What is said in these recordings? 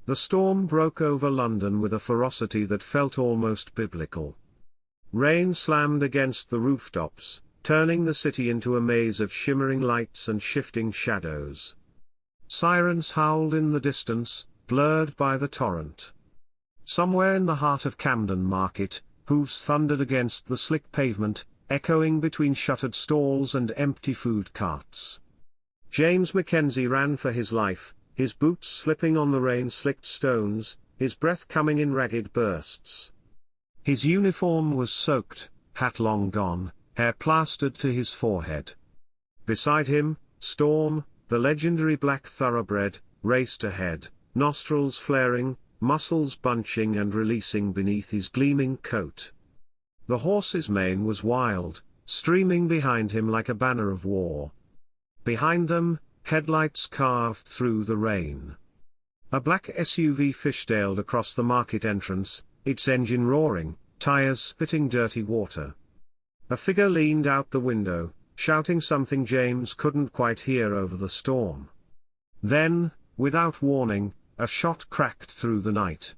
The storm broke over London with a ferocity that felt almost biblical. Rain slammed against the rooftops, turning the city into a maze of shimmering lights and shifting shadows. Sirens howled in the distance, blurred by the torrent. Somewhere in the heart of Camden Market, hooves thundered against the slick pavement, echoing between shuttered stalls and empty food carts. James McKenzie ran for his life, his boots slipping on the rain-slicked stones, his breath coming in ragged bursts. His uniform was soaked, hat long gone, hair plastered to his forehead. Beside him, Storm, the legendary black thoroughbred, raced ahead, nostrils flaring, muscles bunching and releasing beneath his gleaming coat. The horse's mane was wild, streaming behind him like a banner of war. Behind them, headlights carved through the rain. A black SUV fishtailed across the market entrance, its engine roaring, tires spitting dirty water. A figure leaned out the window, shouting something James couldn't quite hear over the storm. Then, without warning, a shot cracked through the night.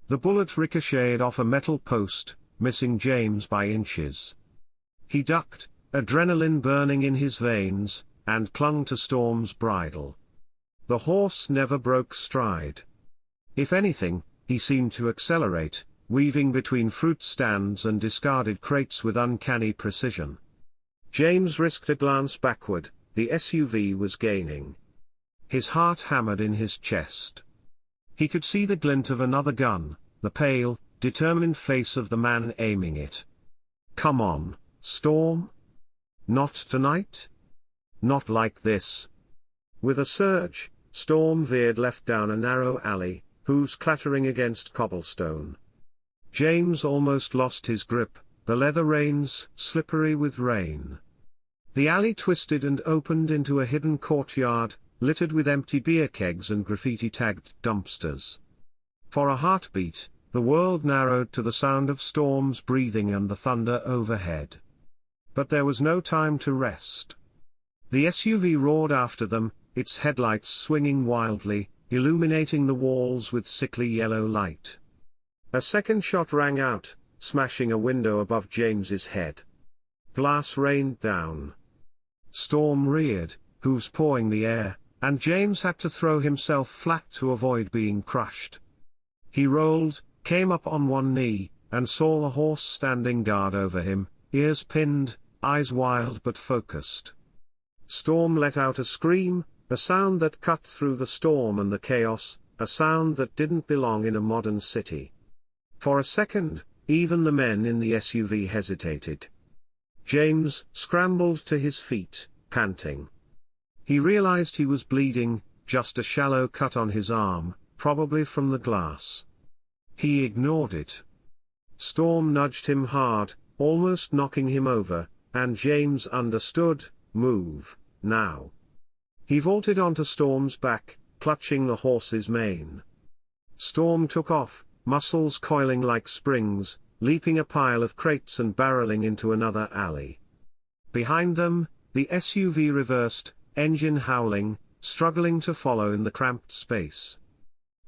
The bullet ricocheted off a metal post, missing James by inches. He ducked, adrenaline burning in his veins, and clung to Storm's bridle. The horse never broke stride. If anything, he seemed to accelerate, weaving between fruit stands and discarded crates with uncanny precision. James risked a glance backward. The SUV was gaining. His heart hammered in his chest. He could see the glint of another gun, the pale, determined face of the man aiming it. "Come on, Storm? Not tonight? Not like this." With a surge, Storm veered left down a narrow alley, hooves clattering against cobblestone. James almost lost his grip, the leather reins slippery with rain. The alley twisted and opened into a hidden courtyard, littered with empty beer kegs and graffiti-tagged dumpsters. For a heartbeat, the world narrowed to the sound of Storm's breathing and the thunder overhead. But there was no time to rest. The SUV roared after them, its headlights swinging wildly, illuminating the walls with sickly yellow light. A second shot rang out, smashing a window above James's head. Glass rained down. Storm reared, hooves pawing the air, and James had to throw himself flat to avoid being crushed. He rolled, came up on one knee, and saw the horse standing guard over him, ears pinned, eyes wild but focused. Storm let out a scream, a sound that cut through the storm and the chaos, a sound that didn't belong in a modern city. For a second, even the men in the SUV hesitated. James scrambled to his feet, panting. He realized he was bleeding, just a shallow cut on his arm, probably from the glass. He ignored it. Storm nudged him hard, almost knocking him over, and James understood, move, now. He vaulted onto Storm's back, clutching the horse's mane. Storm took off, muscles coiling like springs, leaping a pile of crates and barreling into another alley. Behind them, the SUV reversed, engine howling, struggling to follow in the cramped space.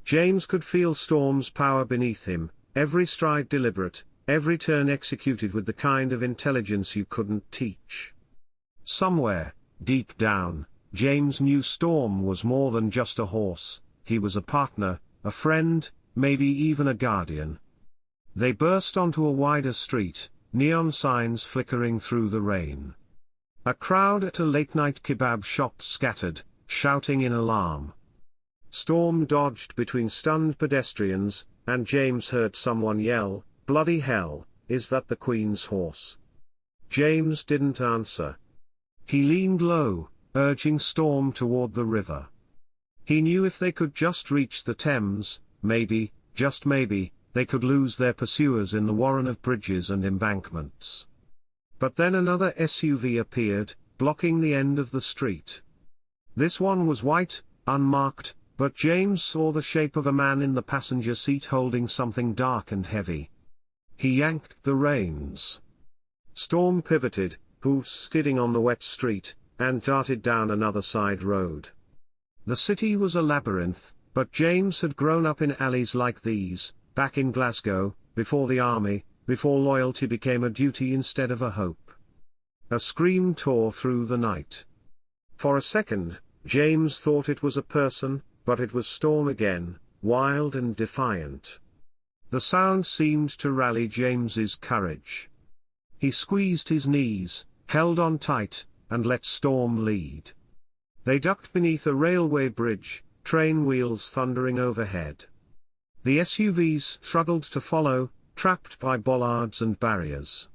James could feel Storm's power beneath him, every stride deliberate, every turn executed with the kind of intelligence you couldn't teach. Somewhere, deep down, James knew Storm was more than just a horse. He was a partner, a friend, maybe even a guardian. They burst onto a wider street, neon signs flickering through the rain. A crowd at a late-night kebab shop scattered, shouting in alarm. Storm dodged between stunned pedestrians, and James heard someone yell, "Bloody hell, is that the Queen's horse?" James didn't answer. He leaned low, urging Storm toward the river. He knew if they could just reach the Thames, maybe, just maybe, they could lose their pursuers in the warren of bridges and embankments. But then another SUV appeared, blocking the end of the street. This one was white, unmarked, but James saw the shape of a man in the passenger seat holding something dark and heavy. He yanked the reins. Storm pivoted, hoofs skidding on the wet street, and darted down another side road. The city was a labyrinth, but James had grown up in alleys like these, back in Glasgow, before the army, before loyalty became a duty instead of a hope. A scream tore through the night. For a second, James thought it was a person, but it was Storm again, wild and defiant. The sound seemed to rally James's courage. He squeezed his knees, held on tight, and let Storm lead. They ducked beneath a railway bridge, train wheels thundering overhead. The SUVs struggled to follow, trapped by bollards and barriers.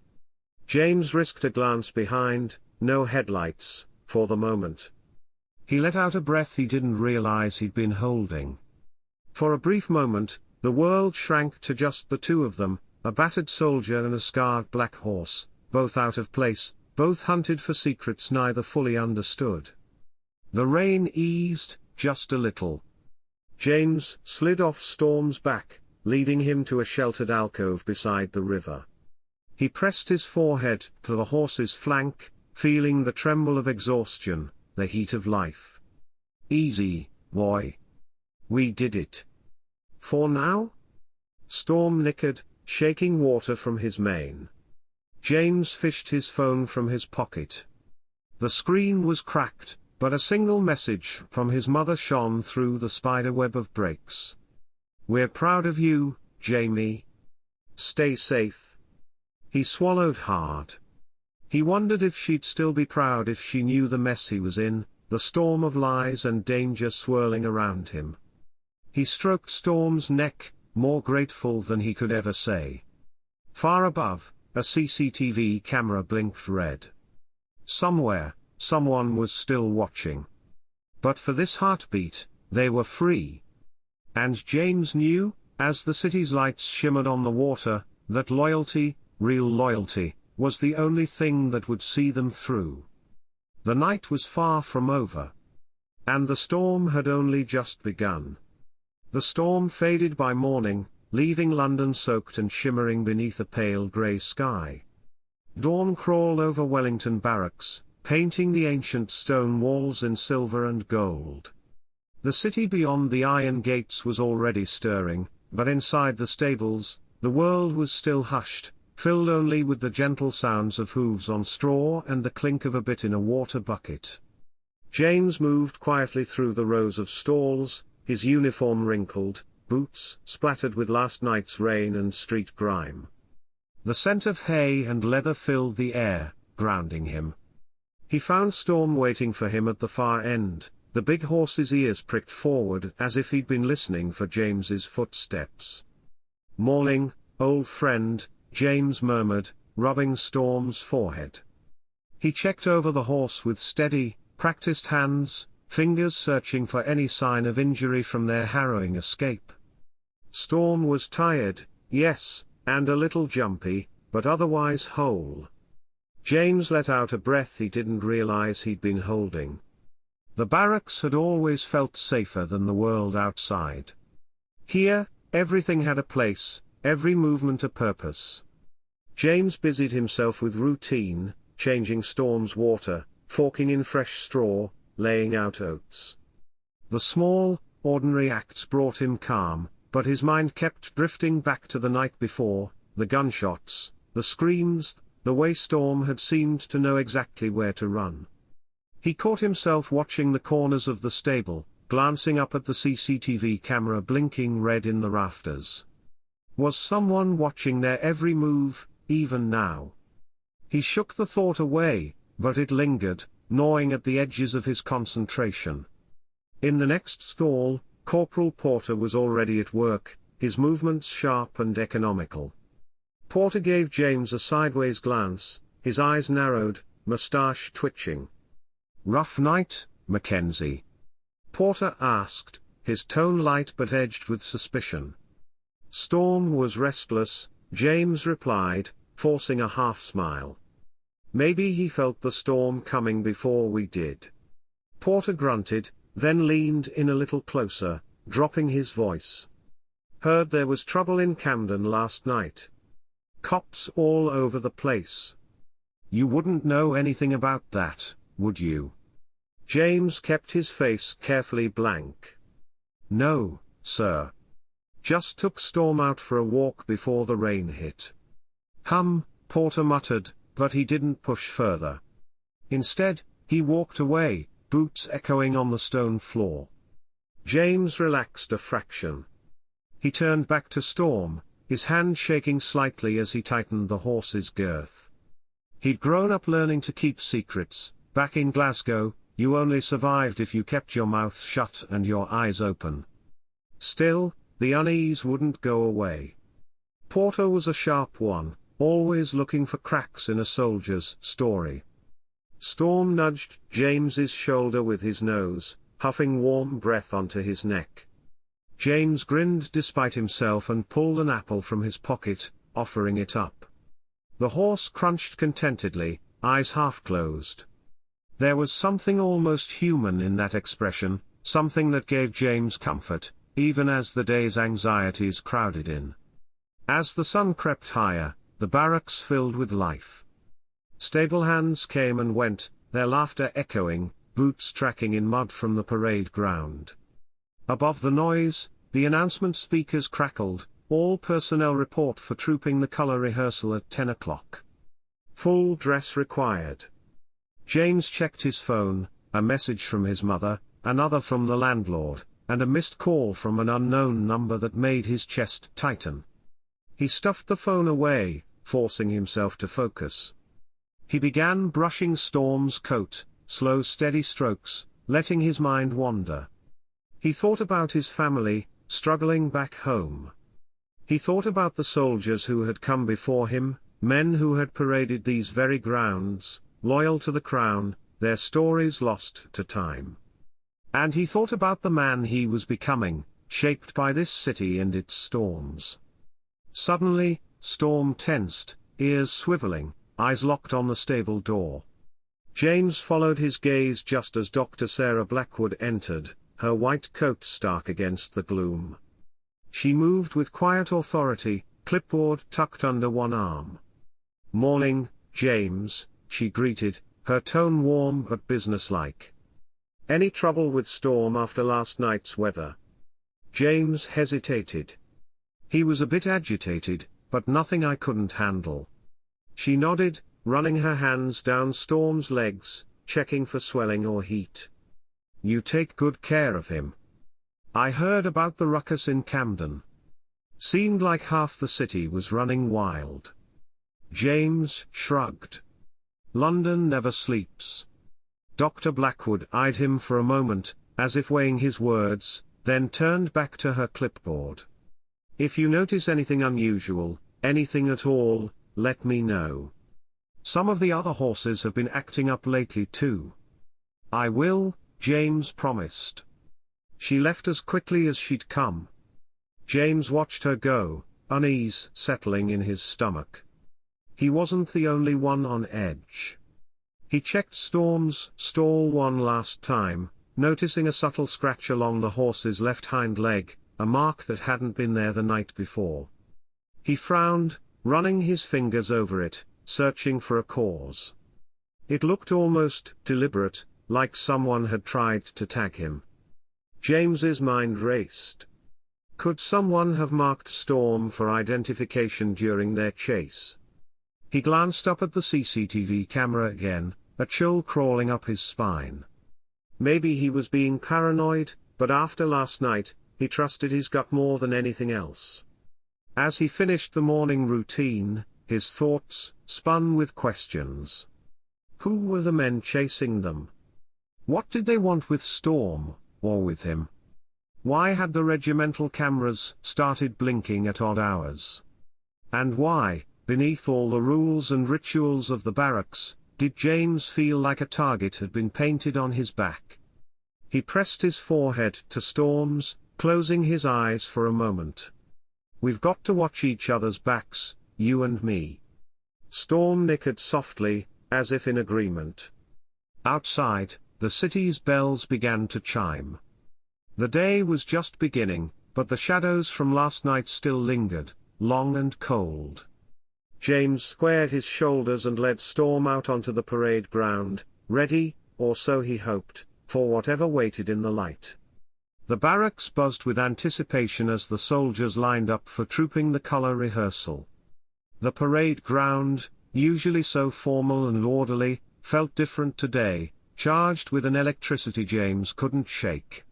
James risked a glance behind, no headlights, for the moment. He let out a breath he didn't realize he'd been holding. For a brief moment, the world shrank to just the two of them, a battered soldier and a scarred black horse, both out of place, both hunted for secrets neither fully understood. The rain eased, just a little. James slid off Storm's back, leading him to a sheltered alcove beside the river. He pressed his forehead to the horse's flank, feeling the tremble of exhaustion, the heat of life. "Easy, boy. We did it. For now?" Storm nickered, shaking water from his mane. James fished his phone from his pocket. The screen was cracked, but a single message from his mother shone through the spiderweb of breaks. "We're proud of you, Jamie. Stay safe." He swallowed hard. He wondered if she'd still be proud if she knew the mess he was in, the storm of lies and danger swirling around him. He stroked Storm's neck, more grateful than he could ever say. Far above, a CCTV camera blinked red. Somewhere, someone was still watching. But for this heartbeat, they were free. And James knew, as the city's lights shimmered on the water, that loyalty, real loyalty, was the only thing that would see them through. The night was far from over. And the storm had only just begun. The storm faded by morning, leaving London soaked and shimmering beneath a pale grey sky. Dawn crawled over Wellington Barracks, painting the ancient stone walls in silver and gold. The city beyond the iron gates was already stirring, but inside the stables, the world was still hushed, filled only with the gentle sounds of hooves on straw and the clink of a bit in a water bucket. James moved quietly through the rows of stalls, his uniform wrinkled, boots splattered with last night's rain and street grime. The scent of hay and leather filled the air, grounding him. He found Storm waiting for him at the far end, the big horse's ears pricked forward as if he'd been listening for James's footsteps. "Morning, old friend," James murmured, rubbing Storm's forehead. He checked over the horse with steady, practiced hands, fingers searching for any sign of injury from their harrowing escape. Storm was tired, yes, and a little jumpy, but otherwise whole. James let out a breath he didn't realize he'd been holding. The barracks had always felt safer than the world outside. Here, everything had a place, every movement a purpose. James busied himself with routine, changing Storm's water, forking in fresh straw, laying out oats. The small, ordinary acts brought him calm, but his mind kept drifting back to the night before, the gunshots, the screams, the way Storm had seemed to know exactly where to run. He caught himself watching the corners of the stable, glancing up at the CCTV camera blinking red in the rafters. Was someone watching their every move, even now? He shook the thought away, but it lingered, gnawing at the edges of his concentration. In the next stall, Corporal Porter was already at work, his movements sharp and economical. Porter gave James a sideways glance, his eyes narrowed, moustache twitching. "Rough night, Mackenzie?" Porter asked, his tone light but edged with suspicion. "Storm was restless," James replied, forcing a half-smile. "Maybe he felt the storm coming before we did." Porter grunted, then leaned in a little closer, dropping his voice. "Heard there was trouble in Camden last night. Cops all over the place. You wouldn't know anything about that, would you?" James kept his face carefully blank. "No, sir. Just took Storm out for a walk before the rain hit." Porter muttered, but he didn't push further. Instead, he walked away, boots echoing on the stone floor. James relaxed a fraction. He turned back to Storm, his hand shaking slightly as he tightened the horse's girth. He'd grown up learning to keep secrets. Back in Glasgow, you only survived if you kept your mouth shut and your eyes open. Still, the unease wouldn't go away. Porter was a sharp one, always looking for cracks in a soldier's story. Storm nudged James's shoulder with his nose, huffing warm breath onto his neck. James grinned despite himself and pulled an apple from his pocket, offering it up. The horse crunched contentedly, eyes half closed. There was something almost human in that expression, something that gave James comfort, even as the day's anxieties crowded in. As the sun crept higher, the barracks filled with life. Stable hands came and went, their laughter echoing, boots tracking in mud from the parade ground. Above the noise, the announcement speakers crackled, "All personnel report for trooping the color rehearsal at 10 o'clock. Full dress required." James checked his phone, a message from his mother, another from the landlord, and a missed call from an unknown number that made his chest tighten. He stuffed the phone away, forcing himself to focus. He began brushing Storm's coat, slow steady strokes, letting his mind wander. He thought about his family, struggling back home. He thought about the soldiers who had come before him, men who had paraded these very grounds, loyal to the crown, their stories lost to time. And he thought about the man he was becoming, shaped by this city and its storms. Suddenly, Storm tensed, ears swiveling, eyes locked on the stable door. James followed his gaze just as Dr. Sarah Blackwood entered, her white coat stark against the gloom. She moved with quiet authority, clipboard tucked under one arm. "Morning, James," she greeted, her tone warm but businesslike. "Any trouble with Storm after last night's weather?" James hesitated. He was a bit agitated, but nothing I couldn't handle. She nodded, running her hands down Storm's legs, checking for swelling or heat. "You take good care of him. I heard about the ruckus in Camden. Seemed like half the city was running wild." James shrugged. "London never sleeps." Dr. Blackwood eyed him for a moment, as if weighing his words, then turned back to her clipboard. "If you notice anything unusual, anything at all, let me know. Some of the other horses have been acting up lately too." "I will," James promised. She left as quickly as she'd come. James watched her go, unease settling in his stomach. He wasn't the only one on edge. He checked Storm's stall one last time, noticing a subtle scratch along the horse's left hind leg, a mark that hadn't been there the night before. He frowned, running his fingers over it, searching for a cause. It looked almost deliberate, like someone had tried to tag him. James's mind raced. Could someone have marked Storm for identification during their chase? He glanced up at the CCTV camera again, a chill crawling up his spine. Maybe he was being paranoid, but after last night, he trusted his gut more than anything else. As he finished the morning routine, his thoughts spun with questions. Who were the men chasing them? What did they want with Storm, or with him? Why had the regimental cameras started blinking at odd hours? And why, beneath all the rules and rituals of the barracks, did James feel like a target had been painted on his back? He pressed his forehead to Storm's, closing his eyes for a moment. "We've got to watch each other's backs, you and me." Storm nickered softly, as if in agreement. Outside, the city's bells began to chime. The day was just beginning, but the shadows from last night still lingered, long and cold. James squared his shoulders and led Storm out onto the parade ground, ready, or so he hoped, for whatever waited in the light. The barracks buzzed with anticipation as the soldiers lined up for trooping the color rehearsal. The parade ground, usually so formal and orderly, felt different today, charged with an electricity James couldn't shake.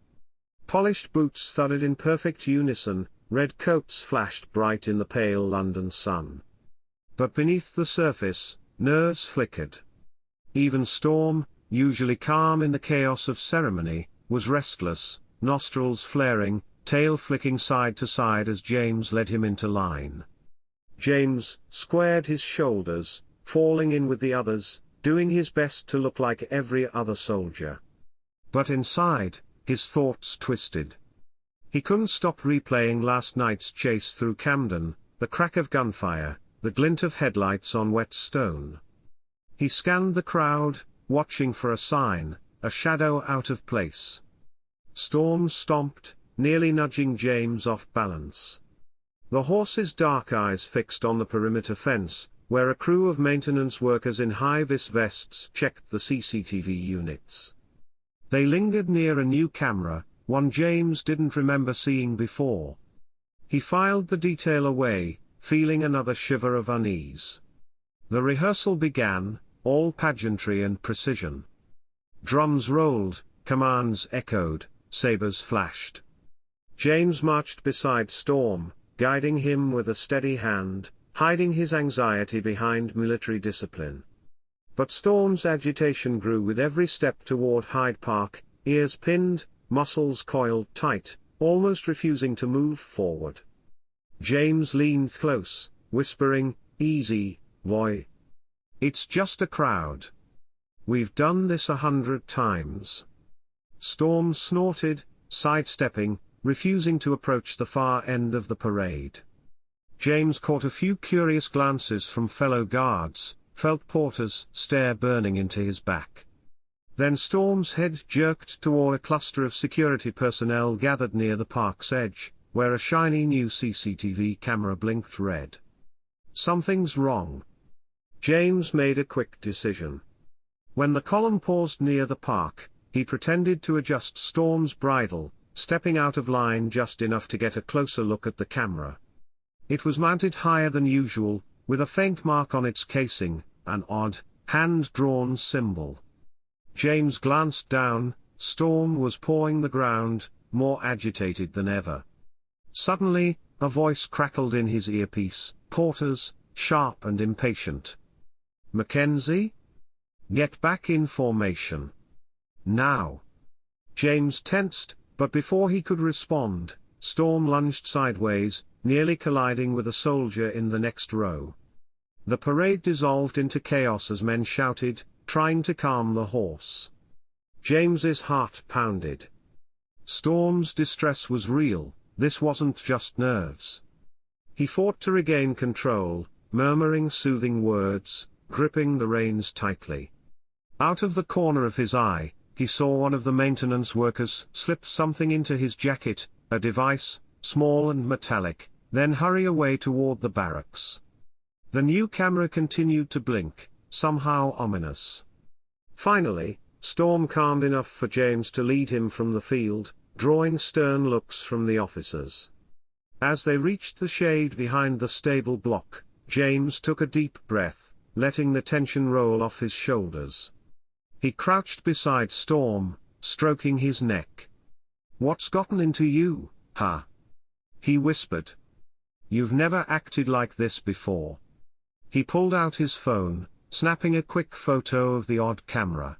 Polished boots thudded in perfect unison, red coats flashed bright in the pale London sun. But beneath the surface, nerves flickered. Even Storm, usually calm in the chaos of ceremony, was restless, nostrils flaring, tail flicking side to side as James led him into line. James squared his shoulders, falling in with the others, doing his best to look like every other soldier. But inside, his thoughts twisted. He couldn't stop replaying last night's chase through Camden, the crack of gunfire, the glint of headlights on wet stone. He scanned the crowd, watching for a sign, a shadow out of place. Storm stomped, nearly nudging James off balance. The horse's dark eyes fixed on the perimeter fence, where a crew of maintenance workers in high-vis vests checked the CCTV units. They lingered near a new camera, one James didn't remember seeing before. He filed the detail away, feeling another shiver of unease. The rehearsal began, all pageantry and precision. Drums rolled, commands echoed, sabers flashed. James marched beside Storm, guiding him with a steady hand, hiding his anxiety behind military discipline. But Storm's agitation grew with every step toward Hyde Park, ears pinned, muscles coiled tight, almost refusing to move forward. James leaned close, whispering, "Easy, boy. It's just a crowd. We've done this 100 times." Storm snorted, sidestepping, refusing to approach the far end of the parade. James caught a few curious glances from fellow guards, felt Porter's stare burning into his back. Then Storm's head jerked toward a cluster of security personnel gathered near the park's edge, where a shiny new CCTV camera blinked red. Something's wrong. James made a quick decision. When the column paused near the park, he pretended to adjust Storm's bridle, stepping out of line just enough to get a closer look at the camera. It was mounted higher than usual, with a faint mark on its casing, an odd, hand-drawn symbol. James glanced down. Storm was pawing the ground, more agitated than ever. Suddenly, a voice crackled in his earpiece, Porter's, sharp and impatient. "Mackenzie? Get back in formation. Now." James tensed, but before he could respond, Storm lunged sideways, nearly colliding with a soldier in the next row. The parade dissolved into chaos as men shouted, trying to calm the horse. James's heart pounded. Storm's distress was real, this wasn't just nerves. He fought to regain control, murmuring soothing words, gripping the reins tightly. Out of the corner of his eye, he saw one of the maintenance workers slip something into his jacket, a device, small and metallic, then hurry away toward the barracks. The new camera continued to blink, somehow ominous. Finally, Storm calmed enough for James to lead him from the field, drawing stern looks from the officers. As they reached the shade behind the stable block, James took a deep breath, letting the tension roll off his shoulders. He crouched beside Storm, stroking his neck. "What's gotten into you, huh?" he whispered. "You've never acted like this before." He pulled out his phone, snapping a quick photo of the odd camera.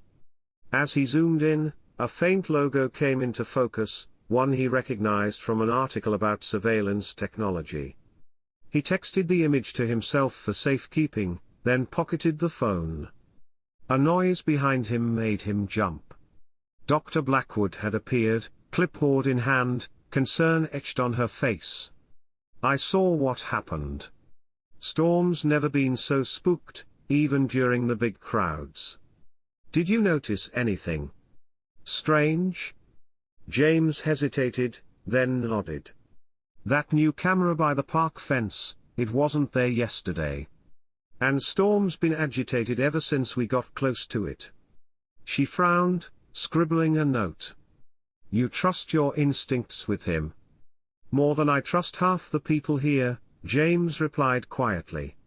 As he zoomed in, a faint logo came into focus, one he recognized from an article about surveillance technology. He texted the image to himself for safekeeping, then pocketed the phone. A noise behind him made him jump. Dr. Blackwood had appeared, clipboard in hand, concern etched on her face. "I saw what happened." Storm's never been so spooked, even during the big crowds. "Did you notice anything strange?" James hesitated, then nodded. "That new camera by the park fence, it wasn't there yesterday. And Storm's been agitated ever since we got close to it." She frowned, scribbling a note. You trust your instincts with him. More than I trust half the people here, James replied quietly.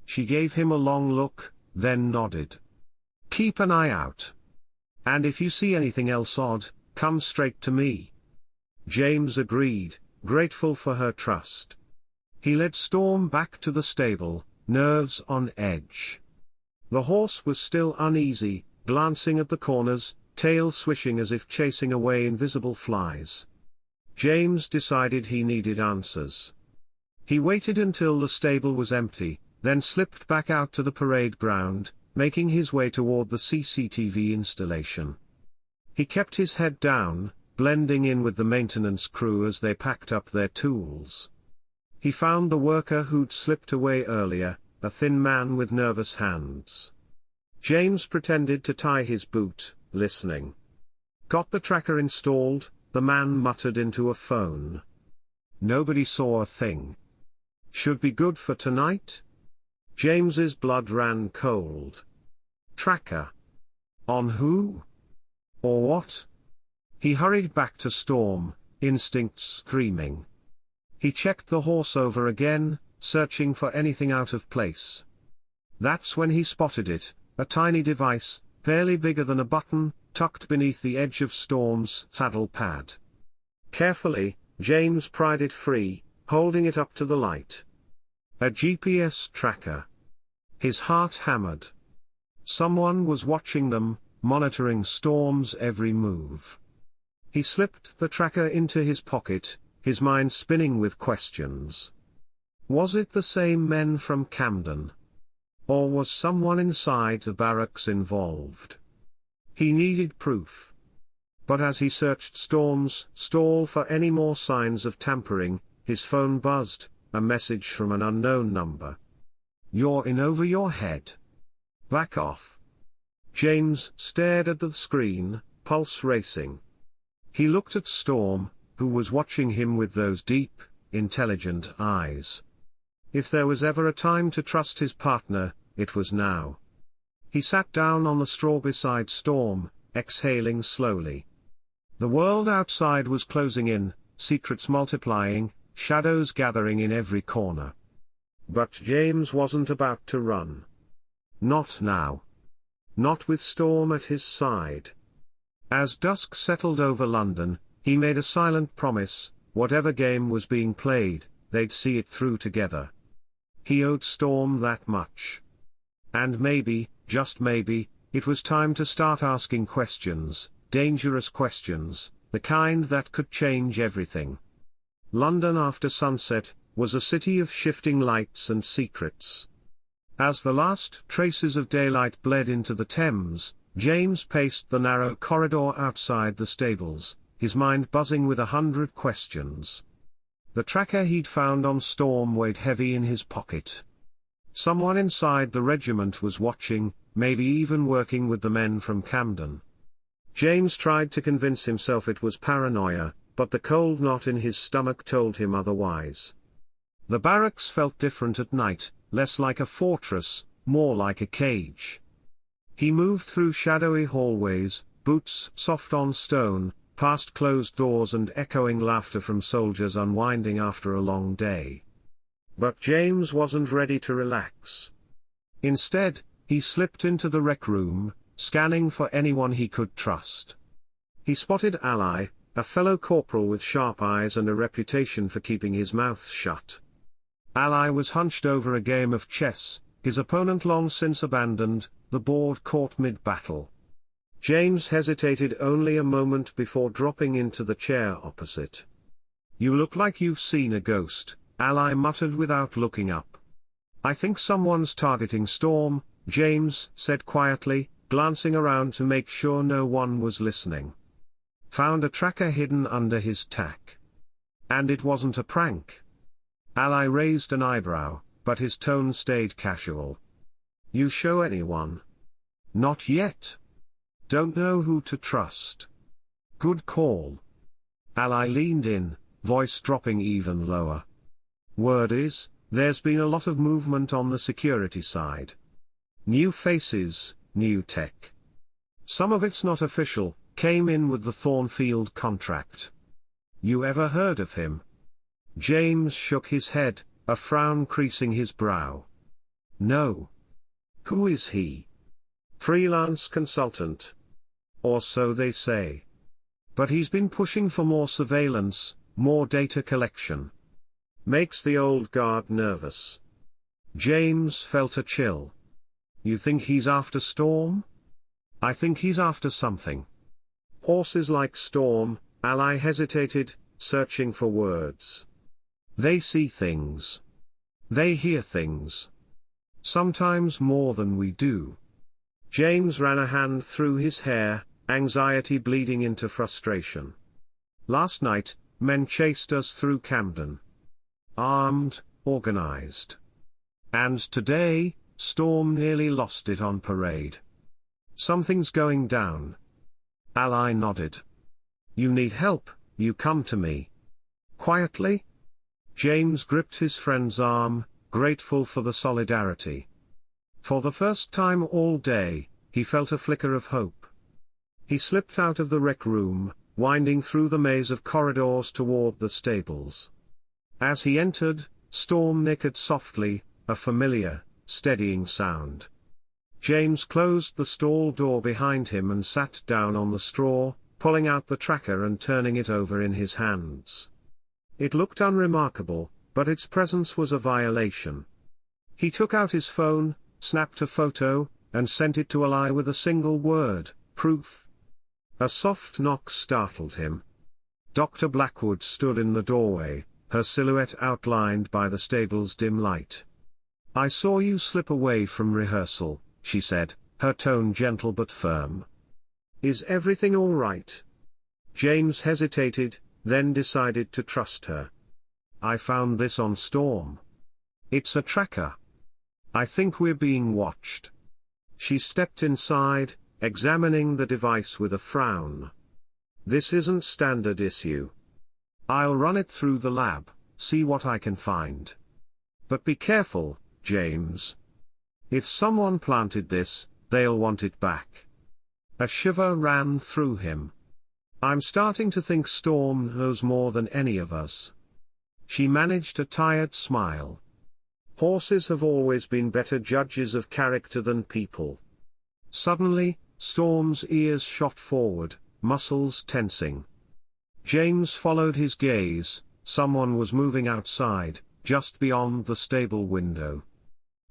She gave him a long look, then nodded. Keep an eye out. And if you see anything else odd, come straight to me. James agreed, grateful for her trust. He led Storm back to the stable, nerves on edge. The horse was still uneasy, glancing at the corners, tail swishing as if chasing away invisible flies. James decided he needed answers. He waited until the stable was empty, then slipped back out to the parade ground, making his way toward the CCTV installation. He kept his head down, blending in with the maintenance crew as they packed up their tools. He found the worker who'd slipped away earlier, a thin man with nervous hands. James pretended to tie his boot, listening. Got the tracker installed, the man muttered into a phone. Nobody saw a thing. Should be good for tonight? James's blood ran cold. Tracker? On who? Or what? He hurried back to Storm, instincts screaming. He checked the horse over again, searching for anything out of place. That's when he spotted it, a tiny device, barely bigger than a button, tucked beneath the edge of Storm's saddle pad. Carefully, James pried it free, holding it up to the light. A GPS tracker. His heart hammered. Someone was watching them, monitoring Storm's every move. He slipped the tracker into his pocket, his mind spinning with questions. Was it the same men from Camden? Or was someone inside the barracks involved? He needed proof. But as he searched Storm's stall for any more signs of tampering, his phone buzzed, a message from an unknown number. You're in over your head. Back off. James stared at the screen, pulse racing. He looked at Storm, who was watching him with those deep, intelligent eyes. If there was ever a time to trust his partner, it was now. He sat down on the straw beside Storm, exhaling slowly. The world outside was closing in, secrets multiplying, shadows gathering in every corner. But James wasn't about to run. Not now. Not with Storm at his side. As dusk settled over London, he made a silent promise, whatever game was being played, they'd see it through together. He owed Storm that much. And maybe, just maybe, it was time to start asking questions, dangerous questions, the kind that could change everything. London after sunset was a city of shifting lights and secrets. As the last traces of daylight bled into the Thames, James paced the narrow corridor outside the stables, his mind buzzing with 100 questions. The tracker he'd found on Storm weighed heavy in his pocket. Someone inside the regiment was watching, maybe even working with the men from Camden. James tried to convince himself it was paranoia, but the cold knot in his stomach told him otherwise. The barracks felt different at night, less like a fortress, more like a cage. He moved through shadowy hallways, boots soft on stone, past closed doors and echoing laughter from soldiers unwinding after a long day. But James wasn't ready to relax. Instead, he slipped into the rec room, scanning for anyone he could trust. He spotted Ally, a fellow corporal with sharp eyes and a reputation for keeping his mouth shut. Ally was hunched over a game of chess, his opponent long since abandoned, the board caught mid-battle. James hesitated only a moment before dropping into the chair opposite. "You look like you've seen a ghost," Ally muttered without looking up. "I think someone's targeting Storm," James said quietly, glancing around to make sure no one was listening. Found a tracker hidden under his tack. And it wasn't a prank. Ally raised an eyebrow, but his tone stayed casual. "You show anyone?" "Not yet. Don't know who to trust." "Good call." Ally leaned in, voice dropping even lower. "Word is, there's been a lot of movement on the security side. New faces, new tech. Some of it's not official, came in with the Thornfield contract. You ever heard of him? James shook his head, a frown creasing his brow. No. Who is he? Freelance consultant. Or so they say. But he's been pushing for more surveillance, more data collection. Makes the old guard nervous. James felt a chill. You think he's after Storm? I think he's after something. Horses like Storm, Ally hesitated, searching for words. They see things. They hear things. Sometimes more than we do. James ran a hand through his hair, anxiety bleeding into frustration. Last night, men chased us through Camden. Armed, organized. And today, Storm nearly lost it on parade. Something's going down. Ally nodded. You need help, you come to me. Quietly? James gripped his friend's arm, grateful for the solidarity. For the first time all day, he felt a flicker of hope. He slipped out of the rec room, winding through the maze of corridors toward the stables. As he entered, Storm nickered softly, a familiar, steadying sound. James closed the stall door behind him and sat down on the straw, pulling out the tracker and turning it over in his hands. It looked unremarkable, but its presence was a violation. He took out his phone, snapped a photo, and sent it to Ally with a single word, proof. A soft knock startled him. Dr. Blackwood stood in the doorway, her silhouette outlined by the stable's dim light. I saw you slip away from rehearsal, she said, her tone gentle but firm. Is everything all right? James hesitated, then decided to trust her. I found this on Storm. It's a tracker. I think we're being watched. She stepped inside, examining the device with a frown. This isn't standard issue. I'll run it through the lab, see what I can find. But be careful, James. If someone planted this, they'll want it back. A shiver ran through him. I'm starting to think Storm knows more than any of us. She managed a tired smile. Horses have always been better judges of character than people. Suddenly, Storm's ears shot forward, muscles tensing. James followed his gaze. Someone was moving outside, just beyond the stable window.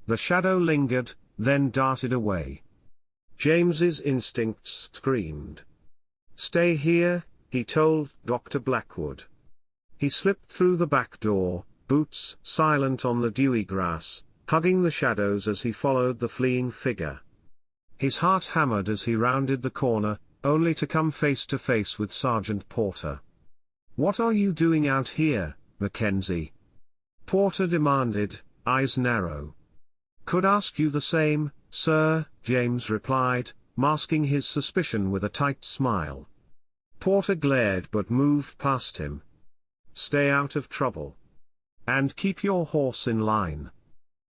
The shadow lingered, then darted away. James's instincts screamed. Stay here, he told Dr. Blackwood. He slipped through the back door, boots silent on the dewy grass, hugging the shadows as he followed the fleeing figure. His heart hammered as he rounded the corner, only to come face to face with Sergeant Porter. What are you doing out here, Mackenzie? Porter demanded, eyes narrow. Could ask you the same, sir, James replied, masking his suspicion with a tight smile. Porter glared but moved past him. Stay out of trouble. And keep your horse in line.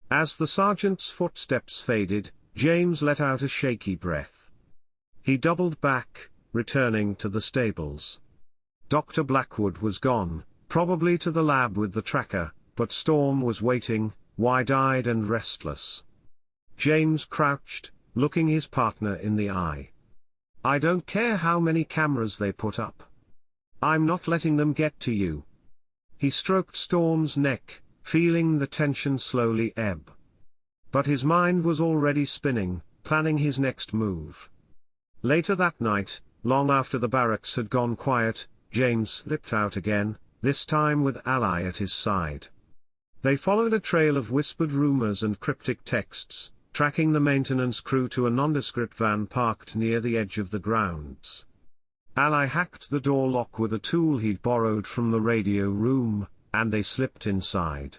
As the sergeant's footsteps faded, James let out a shaky breath. He doubled back, returning to the stables. Dr. Blackwood was gone, probably to the lab with the tracker, but Storm was waiting, wide-eyed and restless. James crouched, looking his partner in the eye. I don't care how many cameras they put up. I'm not letting them get to you. He stroked Storm's neck, feeling the tension slowly ebb. But his mind was already spinning, planning his next move. Later that night, long after the barracks had gone quiet, James slipped out again, this time with Ally at his side. They followed a trail of whispered rumors and cryptic texts, tracking the maintenance crew to a nondescript van parked near the edge of the grounds. Ally hacked the door lock with a tool he'd borrowed from the radio room, and they slipped inside.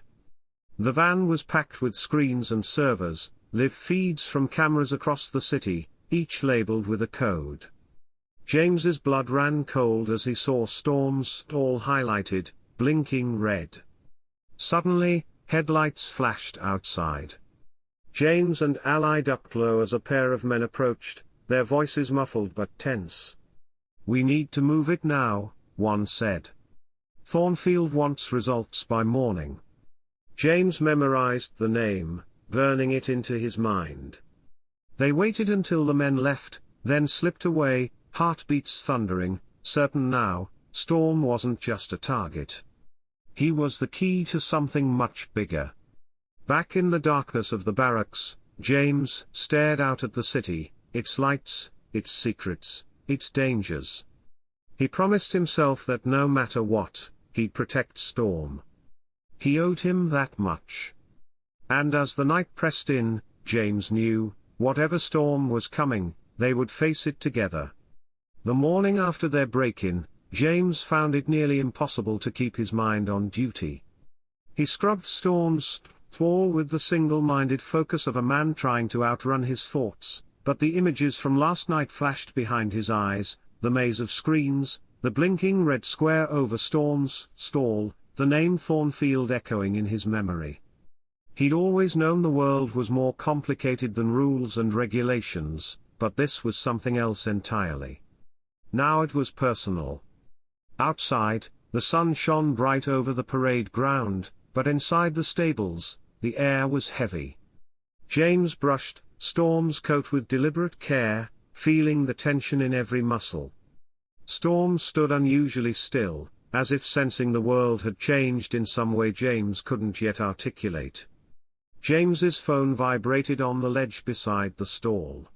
The van was packed with screens and servers, live feeds from cameras across the city, each labeled with a code. James's blood ran cold as he saw Storm's stall highlighted, blinking red. Suddenly, headlights flashed outside. James and Ally ducked low as a pair of men approached, their voices muffled but tense. "We need to move it now," one said. "Thornfield wants results by morning." James memorized the name, burning it into his mind. They waited until the men left, then slipped away, heartbeats thundering, certain now, Storm wasn't just a target. He was the key to something much bigger. Back in the darkness of the barracks, James stared out at the city, its lights, its secrets, its dangers. He promised himself that no matter what, he'd protect Storm. He owed him that much. And as the night pressed in, James knew, whatever storm was coming, they would face it together. The morning after their break-in, James found it nearly impossible to keep his mind on duty. He scrubbed Storm's wall with the single-minded focus of a man trying to outrun his thoughts, but the images from last night flashed behind his eyes, the maze of screens, the blinking red square over Storm's stall, the name Thornfield echoing in his memory. He'd always known the world was more complicated than rules and regulations, but this was something else entirely. Now it was personal. Outside, the sun shone bright over the parade ground, but inside the stables, the air was heavy. James brushed Storm's coat with deliberate care, feeling the tension in every muscle. Storm stood unusually still, as if sensing the world had changed in some way James couldn't yet articulate. James's phone vibrated on the ledge beside the stall.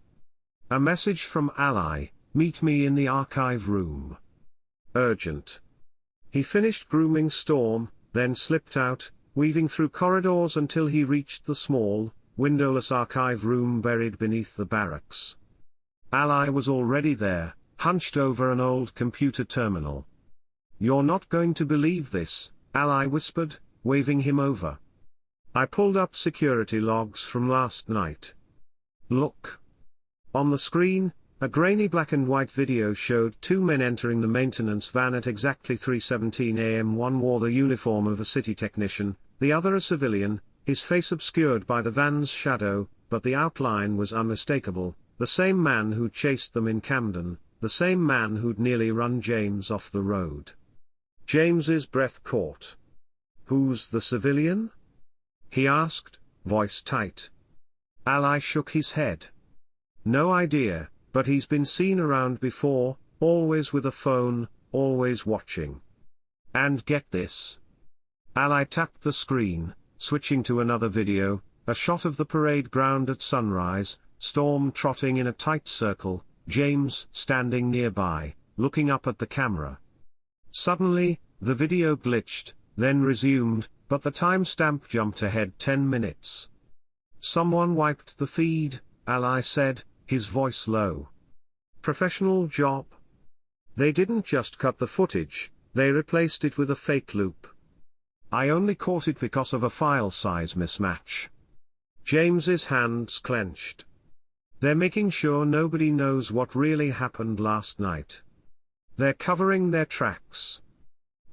A message from Ally: "Meet me in the archive room. Urgent." He finished grooming Storm, then slipped out, weaving through corridors until he reached the small, windowless archive room buried beneath the barracks. Ally was already there, hunched over an old computer terminal. "You're not going to believe this," Ally whispered, waving him over. "I pulled up security logs from last night. Look." On the screen, a grainy black and white video showed two men entering the maintenance van at exactly 3:17 a.m. One wore the uniform of a city technician, the other a civilian, his face obscured by the van's shadow, but the outline was unmistakable, the same man who'd chased them in Camden, the same man who'd nearly run James off the road. James's breath caught. "Who's the civilian?" he asked, voice tight. Ally shook his head. "No idea, but he's been seen around before, always with a phone, always watching. And get this." Ally tapped the screen, switching to another video, a shot of the parade ground at sunrise, Storm trotting in a tight circle, James standing nearby, looking up at the camera. Suddenly, the video glitched, then resumed, but the timestamp jumped ahead 10 minutes. "Someone wiped the feed," Ally said, his voice low. "Professional job. They didn't just cut the footage, they replaced it with a fake loop. I only caught it because of a file size mismatch." James's hands clenched. "They're making sure nobody knows what really happened last night. They're covering their tracks."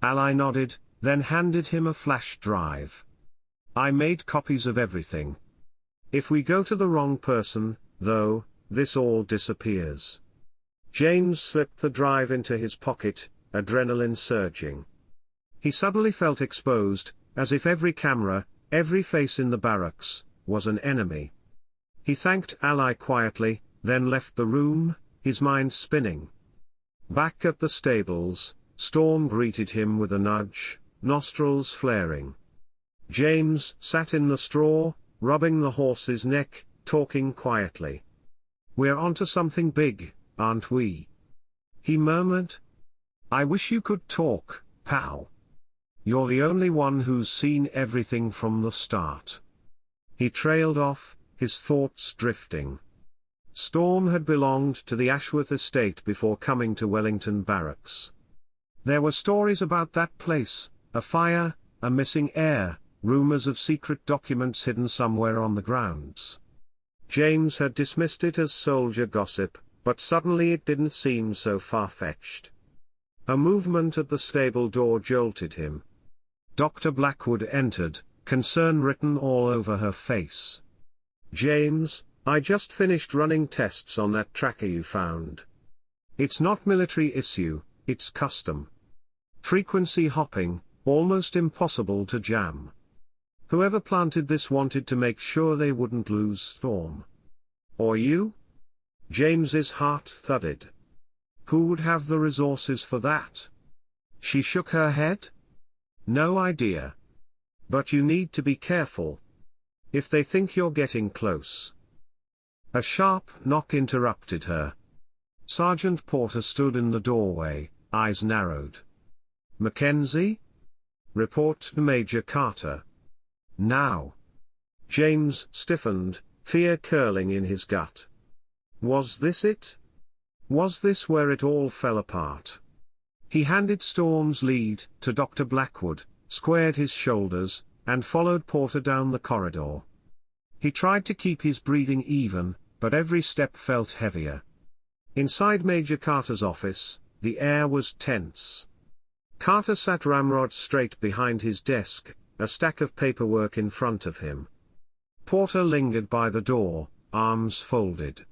Ally nodded, then handed him a flash drive. "I made copies of everything. If we go to the wrong person, though, this all disappears." James slipped the drive into his pocket, adrenaline surging. He suddenly felt exposed, as if every camera, every face in the barracks, was an enemy. He thanked Ally quietly, then left the room, his mind spinning. Back at the stables, Storm greeted him with a nudge, nostrils flaring. James sat in the straw, rubbing the horse's neck, talking quietly. "We're onto something big, aren't we?" he murmured. "I wish you could talk, pal. You're the only one who's seen everything from the start." He trailed off, his thoughts drifting. Storm had belonged to the Ashworth estate before coming to Wellington Barracks. There were stories about that place, a fire, a missing heir, rumors of secret documents hidden somewhere on the grounds. James had dismissed it as soldier gossip, but suddenly it didn't seem so far-fetched. A movement at the stable door jolted him. Dr. Blackwood entered, concern written all over her face. "James, I just finished running tests on that tracker you found. It's not military issue, it's custom. Frequency hopping, almost impossible to jam. Whoever planted this wanted to make sure they wouldn't lose Storm. Or you? James's heart thudded. Who would have the resources for that? She shook her head. No idea. But you need to be careful. If they think you're getting close. A sharp knock interrupted her. Sergeant Porter stood in the doorway, eyes narrowed. Mackenzie? Report to Major Carter. Now. James stiffened, fear curling in his gut. Was this it? Was this where it all fell apart? He handed Storm's lead to Dr. Blackwood, squared his shoulders, and followed Porter down the corridor. He tried to keep his breathing even, but every step felt heavier. Inside Major Carter's office, the air was tense. Carter sat ramrod straight behind his desk, a stack of paperwork in front of him. Porter lingered by the door, arms folded.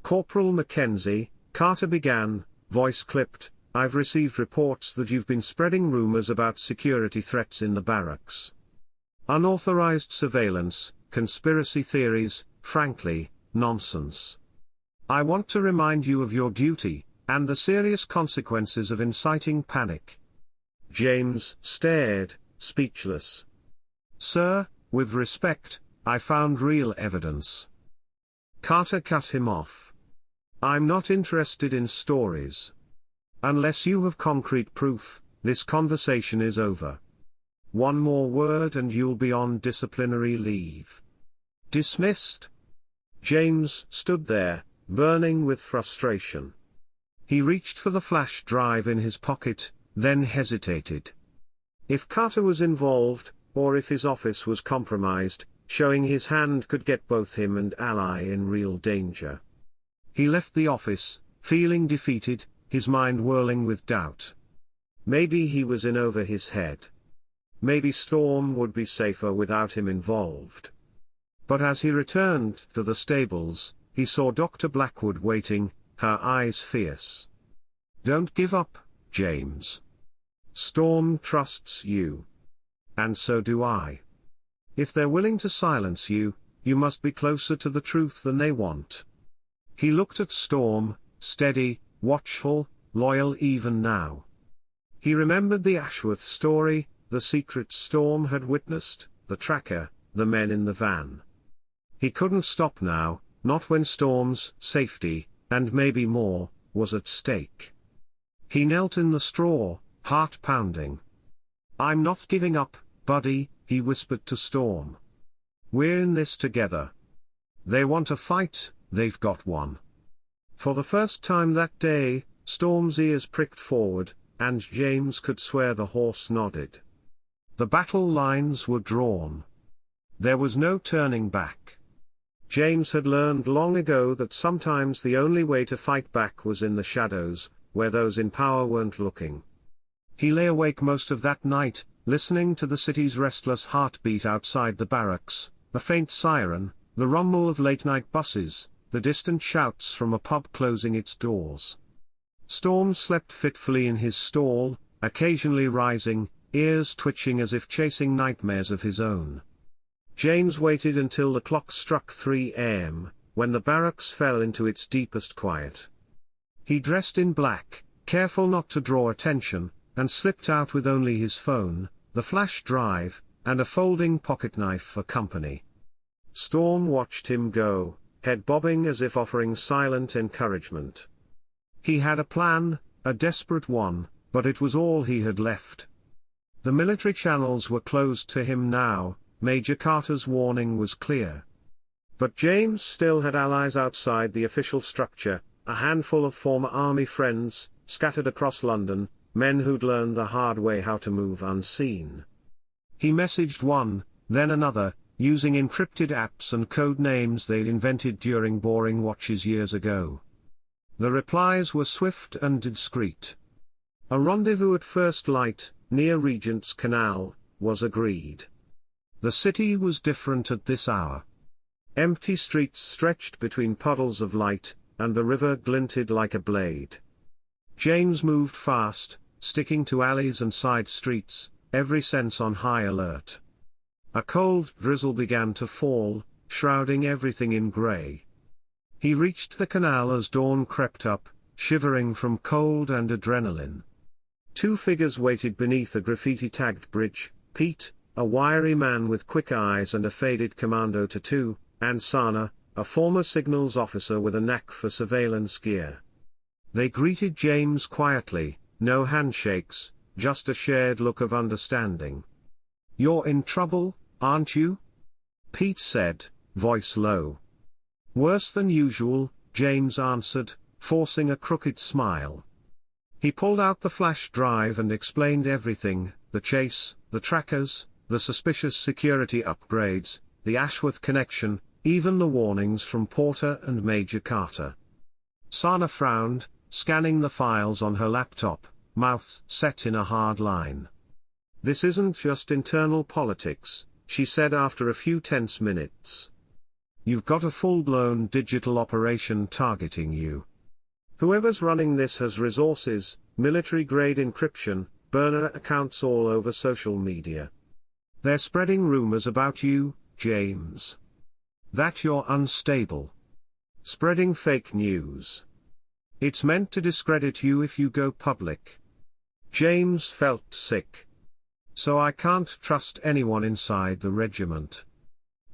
Corporal Mackenzie, Carter began, voice clipped, I've received reports that you've been spreading rumors about security threats in the barracks. Unauthorized surveillance, conspiracy theories, frankly, nonsense. I want to remind you of your duty, and the serious consequences of inciting panic. James stared, speechless. Sir, with respect, I found real evidence. Carter cut him off. I'm not interested in stories. Unless you have concrete proof, this conversation is over. One more word and you'll be on disciplinary leave. Dismissed. James stood there, burning with frustration. He reached for the flash drive in his pocket, then hesitated. If Carter was involved, or if his office was compromised, showing his hand could get both him and ally in real danger. He left the office, feeling defeated, his mind whirling with doubt. Maybe he was in over his head. Maybe Storm would be safer without him involved. But as he returned to the stables, he saw Dr. Blackwood waiting, her eyes fierce. Don't give up, James. Storm trusts you. And so do I. If they're willing to silence you, you must be closer to the truth than they want. He looked at Storm, steady, watchful, loyal even now. He remembered the Ashworth story, the secrets Storm had witnessed, the tracker, the men in the van. He couldn't stop now, not when Storm's safety, and maybe more, was at stake. He knelt in the straw, heart pounding. I'm not giving up, buddy, he whispered to Storm. We're in this together. They want a fight, they've got one. For the first time that day, Storm's ears pricked forward, and James could swear the horse nodded. The battle lines were drawn. There was no turning back. James had learned long ago that sometimes the only way to fight back was in the shadows, where those in power weren't looking. He lay awake most of that night, listening to the city's restless heartbeat outside the barracks, a faint siren, the rumble of late-night buses, the distant shouts from a pub closing its doors. Storm slept fitfully in his stall, occasionally rising, ears twitching as if chasing nightmares of his own. James waited until the clock struck 3 a.m., when the barracks fell into its deepest quiet. He dressed in black, careful not to draw attention, and slipped out with only his phone, the flash drive, and a folding pocketknife for company. Storm watched him go, head bobbing as if offering silent encouragement. He had a plan, a desperate one, but it was all he had left. The military channels were closed to him now, Major Carter's warning was clear. But James still had allies outside the official structure, a handful of former army friends, scattered across London, men who'd learned the hard way how to move unseen. He messaged one, then another, using encrypted apps and code names they'd invented during boring watches years ago. The replies were swift and discreet. A rendezvous at first light, near Regent's Canal, was agreed. The city was different at this hour. Empty streets stretched between puddles of light, and the river glinted like a blade. James moved fast, sticking to alleys and side streets, every sense on high alert. A cold drizzle began to fall, shrouding everything in grey. He reached the canal as dawn crept up, shivering from cold and adrenaline. Two figures waited beneath a graffiti-tagged bridge, Pete, a wiry man with quick eyes and a faded commando tattoo, and Sana, a former signals officer with a knack for surveillance gear. They greeted James quietly, no handshakes, just a shared look of understanding. "You're in trouble, aren't you?" Pete said, voice low. "Worse than usual," James answered, forcing a crooked smile. He pulled out the flash drive and explained everything: the chase, the trackers, the suspicious security upgrades, the Ashworth connection, even the warnings from Porter and Major Carter. Sana frowned, scanning the files on her laptop, mouth set in a hard line. "This isn't just internal politics," she said after a few tense minutes. "You've got a full-blown digital operation targeting you. Whoever's running this has resources, military-grade encryption, burner accounts all over social media. They're spreading rumors about you, James. That you're unstable. Spreading fake news. It's meant to discredit you if you go public." James felt sick. "So I can't trust anyone inside the regiment."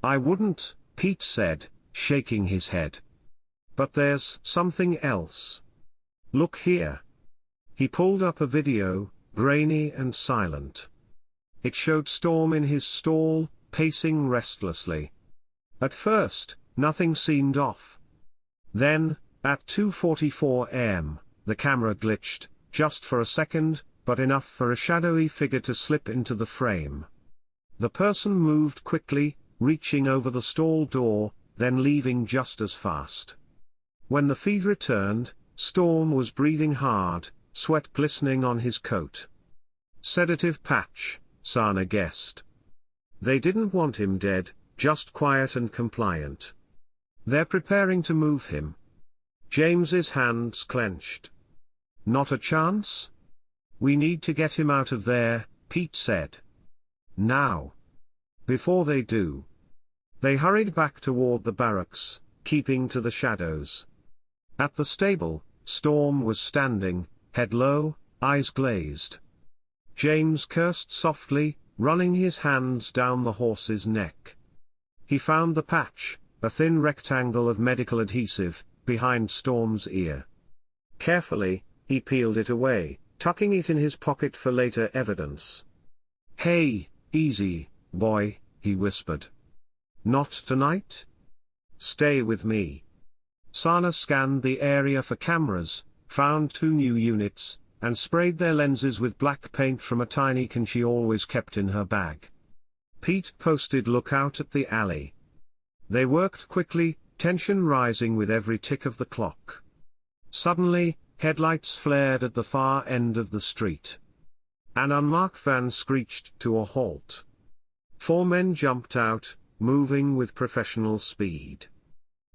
"I wouldn't," Pete said, shaking his head. "But there's something else. Look here." He pulled up a video, grainy and silent. It showed Storm in his stall, pacing restlessly. At first, nothing seemed off. Then, at 2:44 am, the camera glitched, just for a second, but enough for a shadowy figure to slip into the frame. The person moved quickly, reaching over the stall door, then leaving just as fast. When the feed returned, Storm was breathing hard, sweat glistening on his coat. "Sedative patch," Sana guessed. They didn't want him dead, just quiet and compliant. "They're preparing to move him." James's hands clenched. "Not a chance? We need to get him out of there," Pete said. "Now. Before they do." They hurried back toward the barracks, keeping to the shadows. At the stable, Storm was standing, head low, eyes glazed. James cursed softly, running his hands down the horse's neck. He found the patch, a thin rectangle of medical adhesive, behind Storm's ear. Carefully, he peeled it away, tucking it in his pocket for later evidence. "Hey, easy, boy," he whispered. "Not tonight? Stay with me." Sana scanned the area for cameras, found 2 new units, and sprayed their lenses with black paint from a tiny can she always kept in her bag. Pete posted "Look out" at the alley. They worked quickly, tension rising with every tick of the clock. Suddenly, headlights flared at the far end of the street. An unmarked van screeched to a halt. 4 men jumped out, moving with professional speed.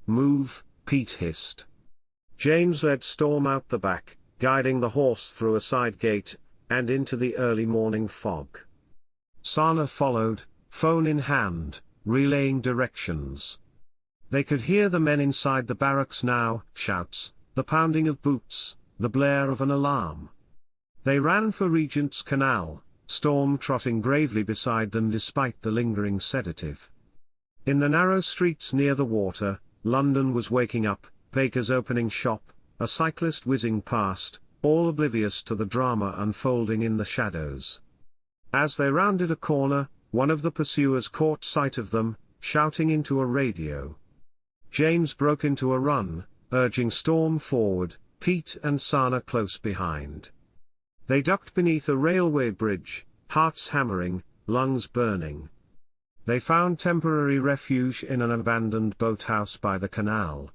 "Move," Pete hissed. James led Storm out the back, guiding the horse through a side gate, and into the early morning fog. Sana followed, phone in hand, relaying directions. They could hear the men inside the barracks now, shouts, the pounding of boots, the blare of an alarm. They ran for Regent's Canal, Storm trotting bravely beside them despite the lingering sedative. In the narrow streets near the water, London was waking up, bakers opening shop, a cyclist whizzing past, all oblivious to the drama unfolding in the shadows. As they rounded a corner, one of the pursuers caught sight of them, shouting into a radio. James broke into a run, urging Storm forward, Pete and Sana close behind. They ducked beneath a railway bridge, hearts hammering, lungs burning. They found temporary refuge in an abandoned boathouse by the canal.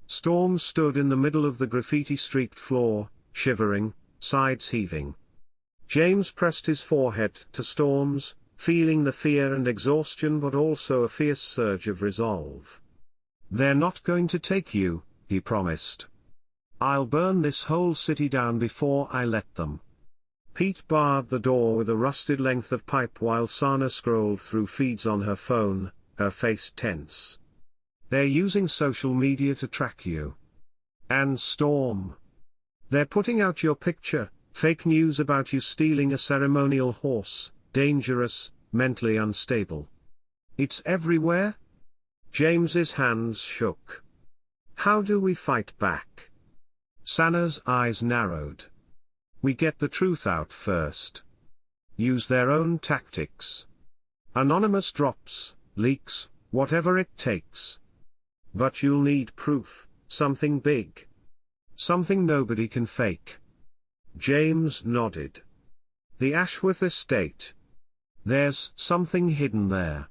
Storm stood in the middle of the graffiti street floor, shivering, sides heaving. James pressed his forehead to Storm's, feeling the fear and exhaustion but also a fierce surge of resolve. "They're not going to take you," he promised. I'll burn this whole city down before I let them. Pete barred the door with a rusted length of pipe while Sana scrolled through feeds on her phone, her face tense. They're using social media to track you. And Storm. They're putting out your picture, fake news about you stealing a ceremonial horse, dangerous, mentally unstable. It's everywhere? James's hands shook. How do we fight back? Sana's eyes narrowed. We get the truth out first. Use their own tactics. Anonymous drops, leaks, whatever it takes. But you'll need proof, something big. Something nobody can fake. James nodded. The Ashworth estate. There's something hidden there.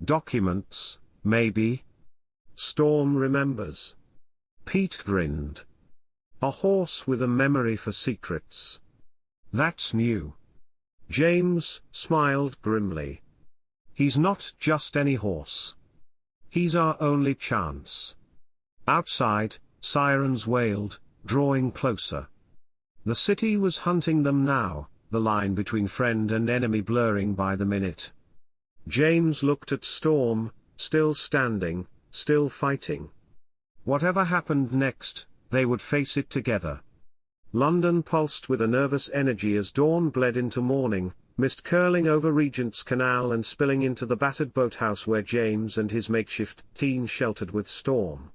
Documents, maybe. Storm remembers. Pete grinned. A horse with a memory for secrets. That's new. James smiled grimly. He's not just any horse. He's our only chance. Outside, sirens wailed, drawing closer. The city was hunting them now, the line between friend and enemy blurring by the minute. James looked at Storm, still standing, still fighting. Whatever happened next, they would face it together. London pulsed with a nervous energy as dawn bled into morning, mist curling over Regent's Canal and spilling into the battered boathouse where James and his makeshift team sheltered with Storm.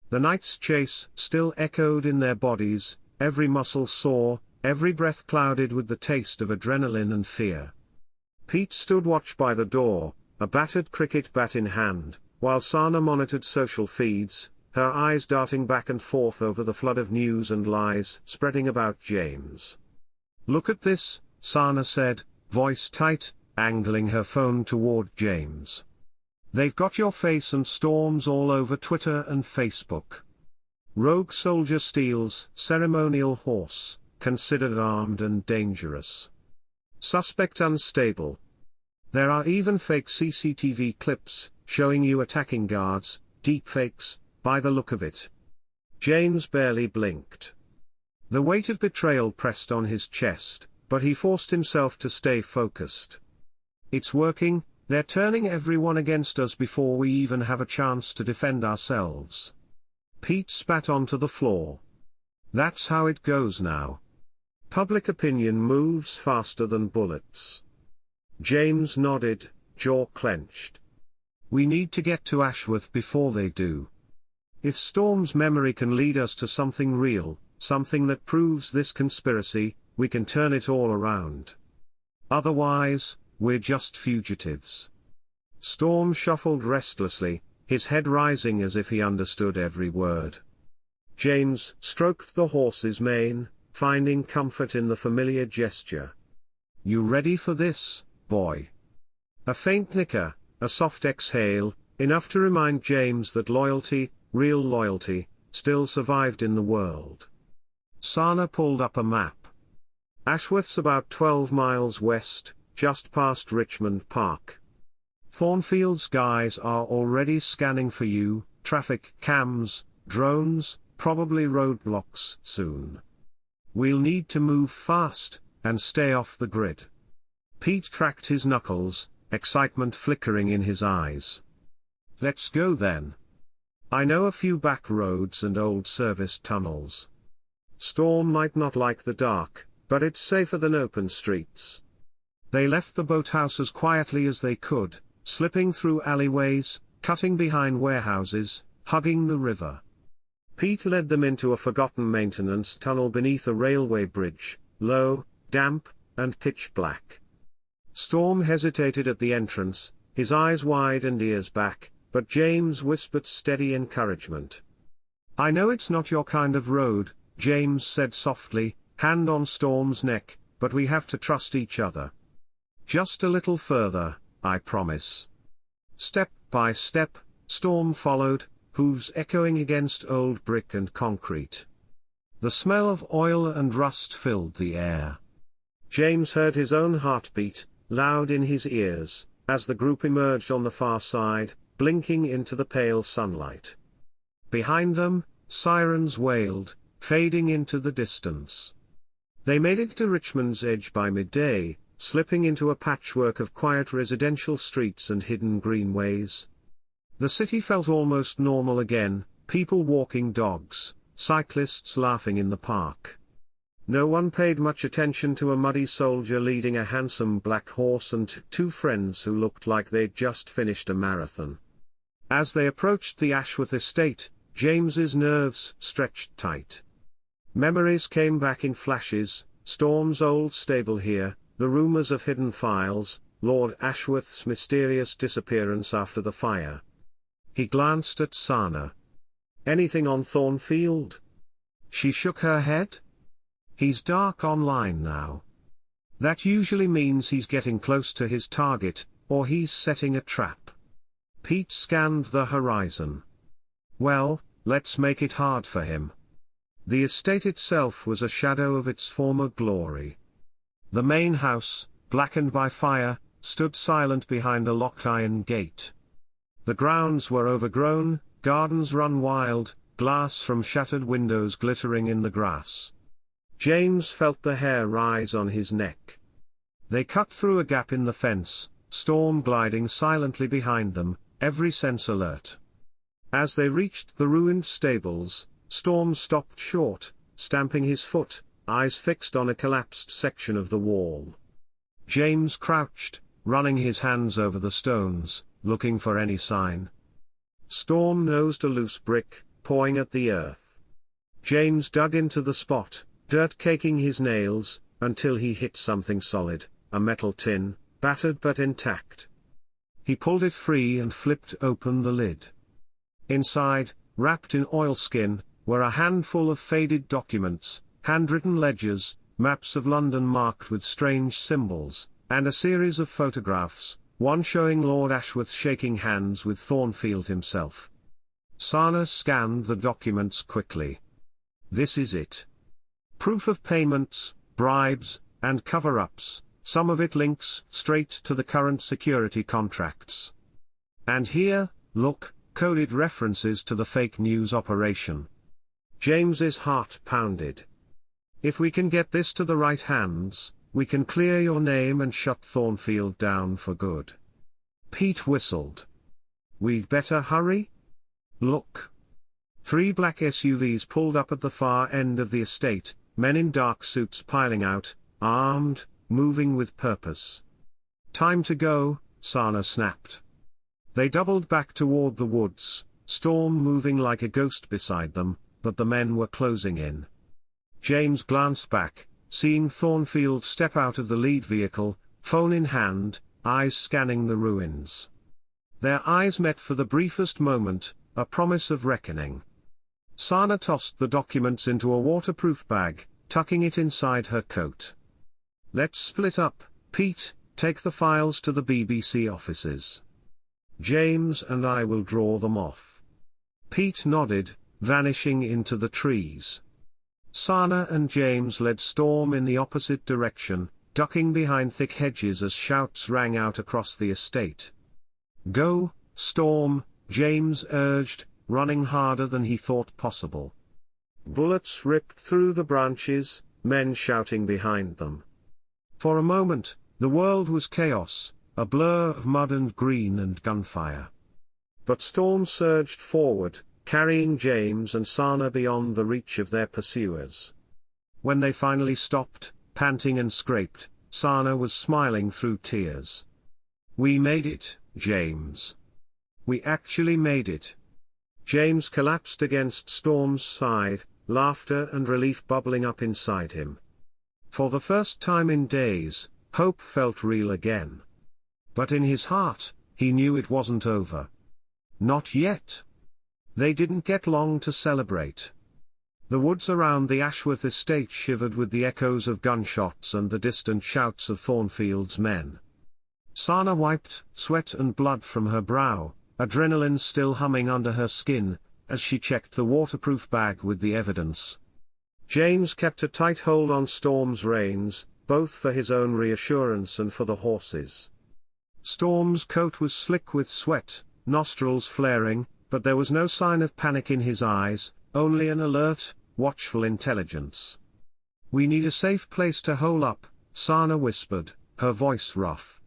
The night's chase still echoed in their bodies, every muscle sore, every breath clouded with the taste of adrenaline and fear. Pete stood watch by the door, a battered cricket bat in hand, while Sana monitored social feeds, her eyes darting back and forth over the flood of news and lies spreading about James. Look at this, Sana said, voice tight, angling her phone toward James. They've got your face and Storm's all over Twitter and Facebook. Rogue soldier steals ceremonial horse, considered armed and dangerous. Suspect unstable. There are even fake CCTV clips, showing you attacking guards, deepfakes, by the look of it. James barely blinked. The weight of betrayal pressed on his chest, but he forced himself to stay focused. It's working, they're turning everyone against us before we even have a chance to defend ourselves. Pete spat onto the floor. That's how it goes now. Public opinion moves faster than bullets. James nodded, jaw clenched. We need to get to Ashworth before they do. If Storm's memory can lead us to something real, something that proves this conspiracy, we can turn it all around. Otherwise, we're just fugitives. Storm shuffled restlessly, his head rising as if he understood every word. James stroked the horse's mane, finding comfort in the familiar gesture. You ready for this, boy? A faint nicker, a soft exhale, enough to remind James that loyalty, real loyalty, still survived in the world. Sana pulled up a map. Ashworth's about 12 miles west, just past Richmond Park. Thornfield's guys are already scanning for you, traffic cams, drones, probably roadblocks soon. We'll need to move fast, and stay off the grid. Pete cracked his knuckles, excitement flickering in his eyes. Let's go then. I know a few back roads and old service tunnels. Storm might not like the dark, but it's safer than open streets. They left the boathouse as quietly as they could, slipping through alleyways, cutting behind warehouses, hugging the river. Pete led them into a forgotten maintenance tunnel beneath a railway bridge, low, damp, and pitch black. Storm hesitated at the entrance, his eyes wide and ears back, but James whispered steady encouragement. I know it's not your kind of road, James said softly, hand on Storm's neck, but we have to trust each other. Just a little further, I promise. Step by step, Storm followed, hooves echoing against old brick and concrete. The smell of oil and rust filled the air. James heard his own heartbeat, loud in his ears, as the group emerged on the far side, blinking into the pale sunlight. Behind them, sirens wailed, fading into the distance. They made it to Richmond's edge by midday, slipping into a patchwork of quiet residential streets and hidden greenways. The city felt almost normal again, people walking dogs, cyclists laughing in the park. No one paid much attention to a muddy soldier leading a handsome black horse and two friends who looked like they'd just finished a marathon. As they approached the Ashworth estate, James's nerves stretched tight. Memories came back in flashes: Storm's old stable here, the rumors of hidden files, Lord Ashworth's mysterious disappearance after the fire. He glanced at Sana. "Anything on Thornfield?" She shook her head. "He's dark online now. That usually means he's getting close to his target, or he's setting a trap." Pete scanned the horizon. "Well, let's make it hard for him." The estate itself was a shadow of its former glory. The main house, blackened by fire, stood silent behind a locked iron gate. The grounds were overgrown, gardens run wild, glass from shattered windows glittering in the grass. James felt the hair rise on his neck. They cut through a gap in the fence, Storm gliding silently behind them, every sense alert. As they reached the ruined stables, Storm stopped short, stamping his foot, eyes fixed on a collapsed section of the wall. James crouched, running his hands over the stones, looking for any sign. Storm nosed a loose brick, pawing at the earth. James dug into the spot, dirt caking his nails, until he hit something solid, a metal tin, battered but intact. He pulled it free and flipped open the lid. Inside, wrapped in oilskin, were a handful of faded documents, handwritten ledgers, maps of London marked with strange symbols, and a series of photographs, one showing Lord Ashworth shaking hands with Thornfield himself. Sana scanned the documents quickly. "This is it. Proof of payments, bribes, and cover-ups, some of it links straight to the current security contracts. And here, look, coded references to the fake news operation." James's heart pounded. "If we can get this to the right hands, we can clear your name and shut Thornfield down for good." Pete whistled. "We'd better hurry?" "Look." 3 black SUVs pulled up at the far end of the estate, men in dark suits piling out, armed, moving with purpose. "Time to go," Sana snapped. They doubled back toward the woods, Storm moving like a ghost beside them, but the men were closing in. James glanced back, seeing Thornfield step out of the lead vehicle, phone in hand, eyes scanning the ruins. Their eyes met for the briefest moment, a promise of reckoning. Sana tossed the documents into a waterproof bag, tucking it inside her coat. "Let's split up, Pete, take the files to the BBC offices. James and I will draw them off." Pete nodded, vanishing into the trees. Sana and James led Storm in the opposite direction, ducking behind thick hedges as shouts rang out across the estate. "Go, Storm," James urged, running harder than he thought possible. Bullets ripped through the branches, men shouting behind them. For a moment, the world was chaos, a blur of mud and green and gunfire. But Storm surged forward, carrying James and Sana beyond the reach of their pursuers. When they finally stopped, panting and scraped, Sana was smiling through tears. "We made it, James. We actually made it." James collapsed against Storm's side, laughter and relief bubbling up inside him. For the first time in days, hope felt real again. But in his heart, he knew it wasn't over. Not yet. They didn't get long to celebrate. The woods around the Ashworth estate shivered with the echoes of gunshots and the distant shouts of Thornfield's men. Sana wiped sweat and blood from her brow, adrenaline still humming under her skin, as she checked the waterproof bag with the evidence. James kept a tight hold on Storm's reins, both for his own reassurance and for the horses. Storm's coat was slick with sweat, nostrils flaring, but there was no sign of panic in his eyes, only an alert, watchful intelligence. "We need a safe place to hole up," Sana whispered, her voice rough.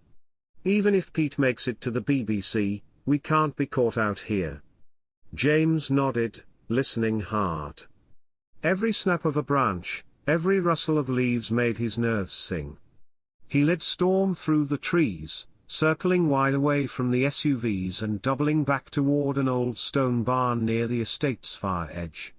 "Even if Pete makes it to the BBC, we can't be caught out here." James nodded, listening hard. Every snap of a branch, every rustle of leaves made his nerves sing. He led Storm through the trees, circling wide away from the SUVs and doubling back toward an old stone barn near the estate's far edge.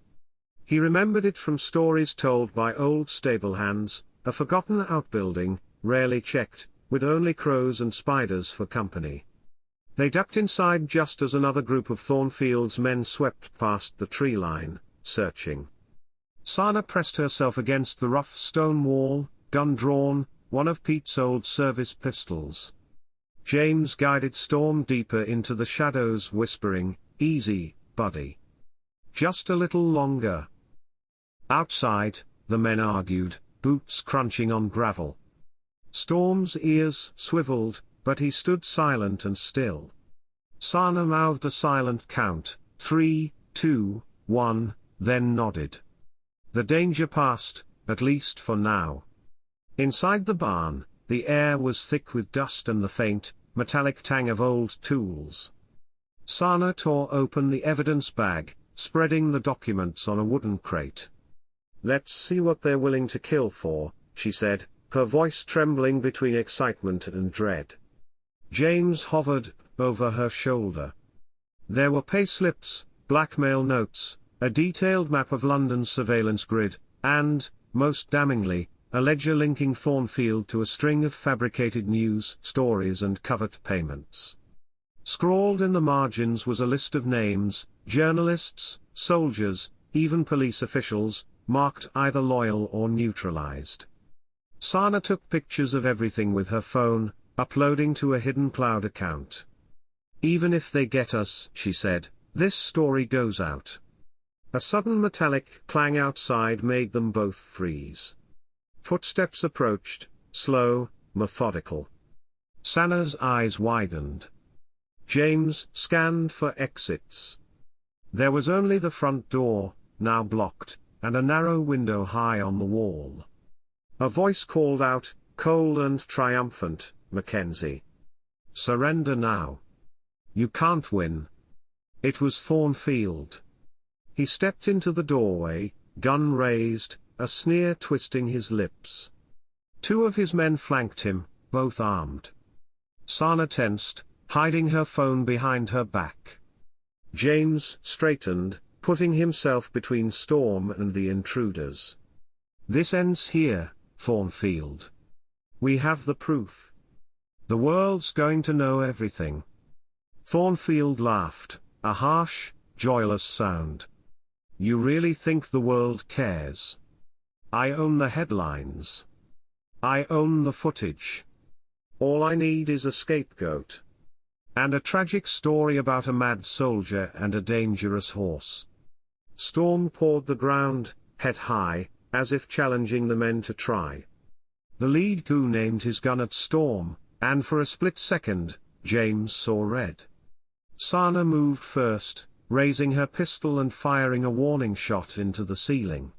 He remembered it from stories told by old stable hands, a forgotten outbuilding, rarely checked, with only crows and spiders for company. They ducked inside just as another group of Thornfield's men swept past the tree line, searching. Sana pressed herself against the rough stone wall, gun drawn, one of Pete's old service pistols. James guided Storm deeper into the shadows, whispering, "Easy, buddy. Just a little longer." Outside, the men argued, boots crunching on gravel. Storm's ears swiveled, but he stood silent and still. Sana mouthed a silent count, 3, 2, 1, then nodded. The danger passed, at least for now. Inside the barn, the air was thick with dust and the faint, metallic tang of old tools. Sana tore open the evidence bag, spreading the documents on a wooden crate. "Let's see what they're willing to kill for," she said, her voice trembling between excitement and dread. James hovered over her shoulder. There were payslips, blackmail notes, a detailed map of London's surveillance grid, and, most damningly, a ledger linking Thornfield to a string of fabricated news stories and covert payments. Scrawled in the margins was a list of names, journalists, soldiers, even police officials, marked either loyal or neutralized. Sana took pictures of everything with her phone, uploading to a hidden cloud account. "Even if they get us," she said, "this story goes out." A sudden metallic clang outside made them both freeze. Footsteps approached, slow, methodical. Sana's eyes widened. James scanned for exits. There was only the front door, now blocked, and a narrow window high on the wall. A voice called out, cold and triumphant, "Mackenzie. Surrender now. You can't win." It was Thornfield. He stepped into the doorway, gun raised, a sneer twisting his lips. Two of his men flanked him, both armed. Sana tensed, hiding her phone behind her back. James straightened, putting himself between Storm and the intruders. "This ends here, Thornfield. We have the proof. The world's going to know everything." Thornfield laughed, a harsh, joyless sound. "You really think the world cares? I own the headlines. I own the footage. All I need is a scapegoat. And a tragic story about a mad soldier and a dangerous horse." Storm pawed the ground, head high, as if challenging the men to try. The lead goon aimed his gun at Storm, and for a split second, James saw red. Sana moved first, raising her pistol and firing a warning shot into the ceiling.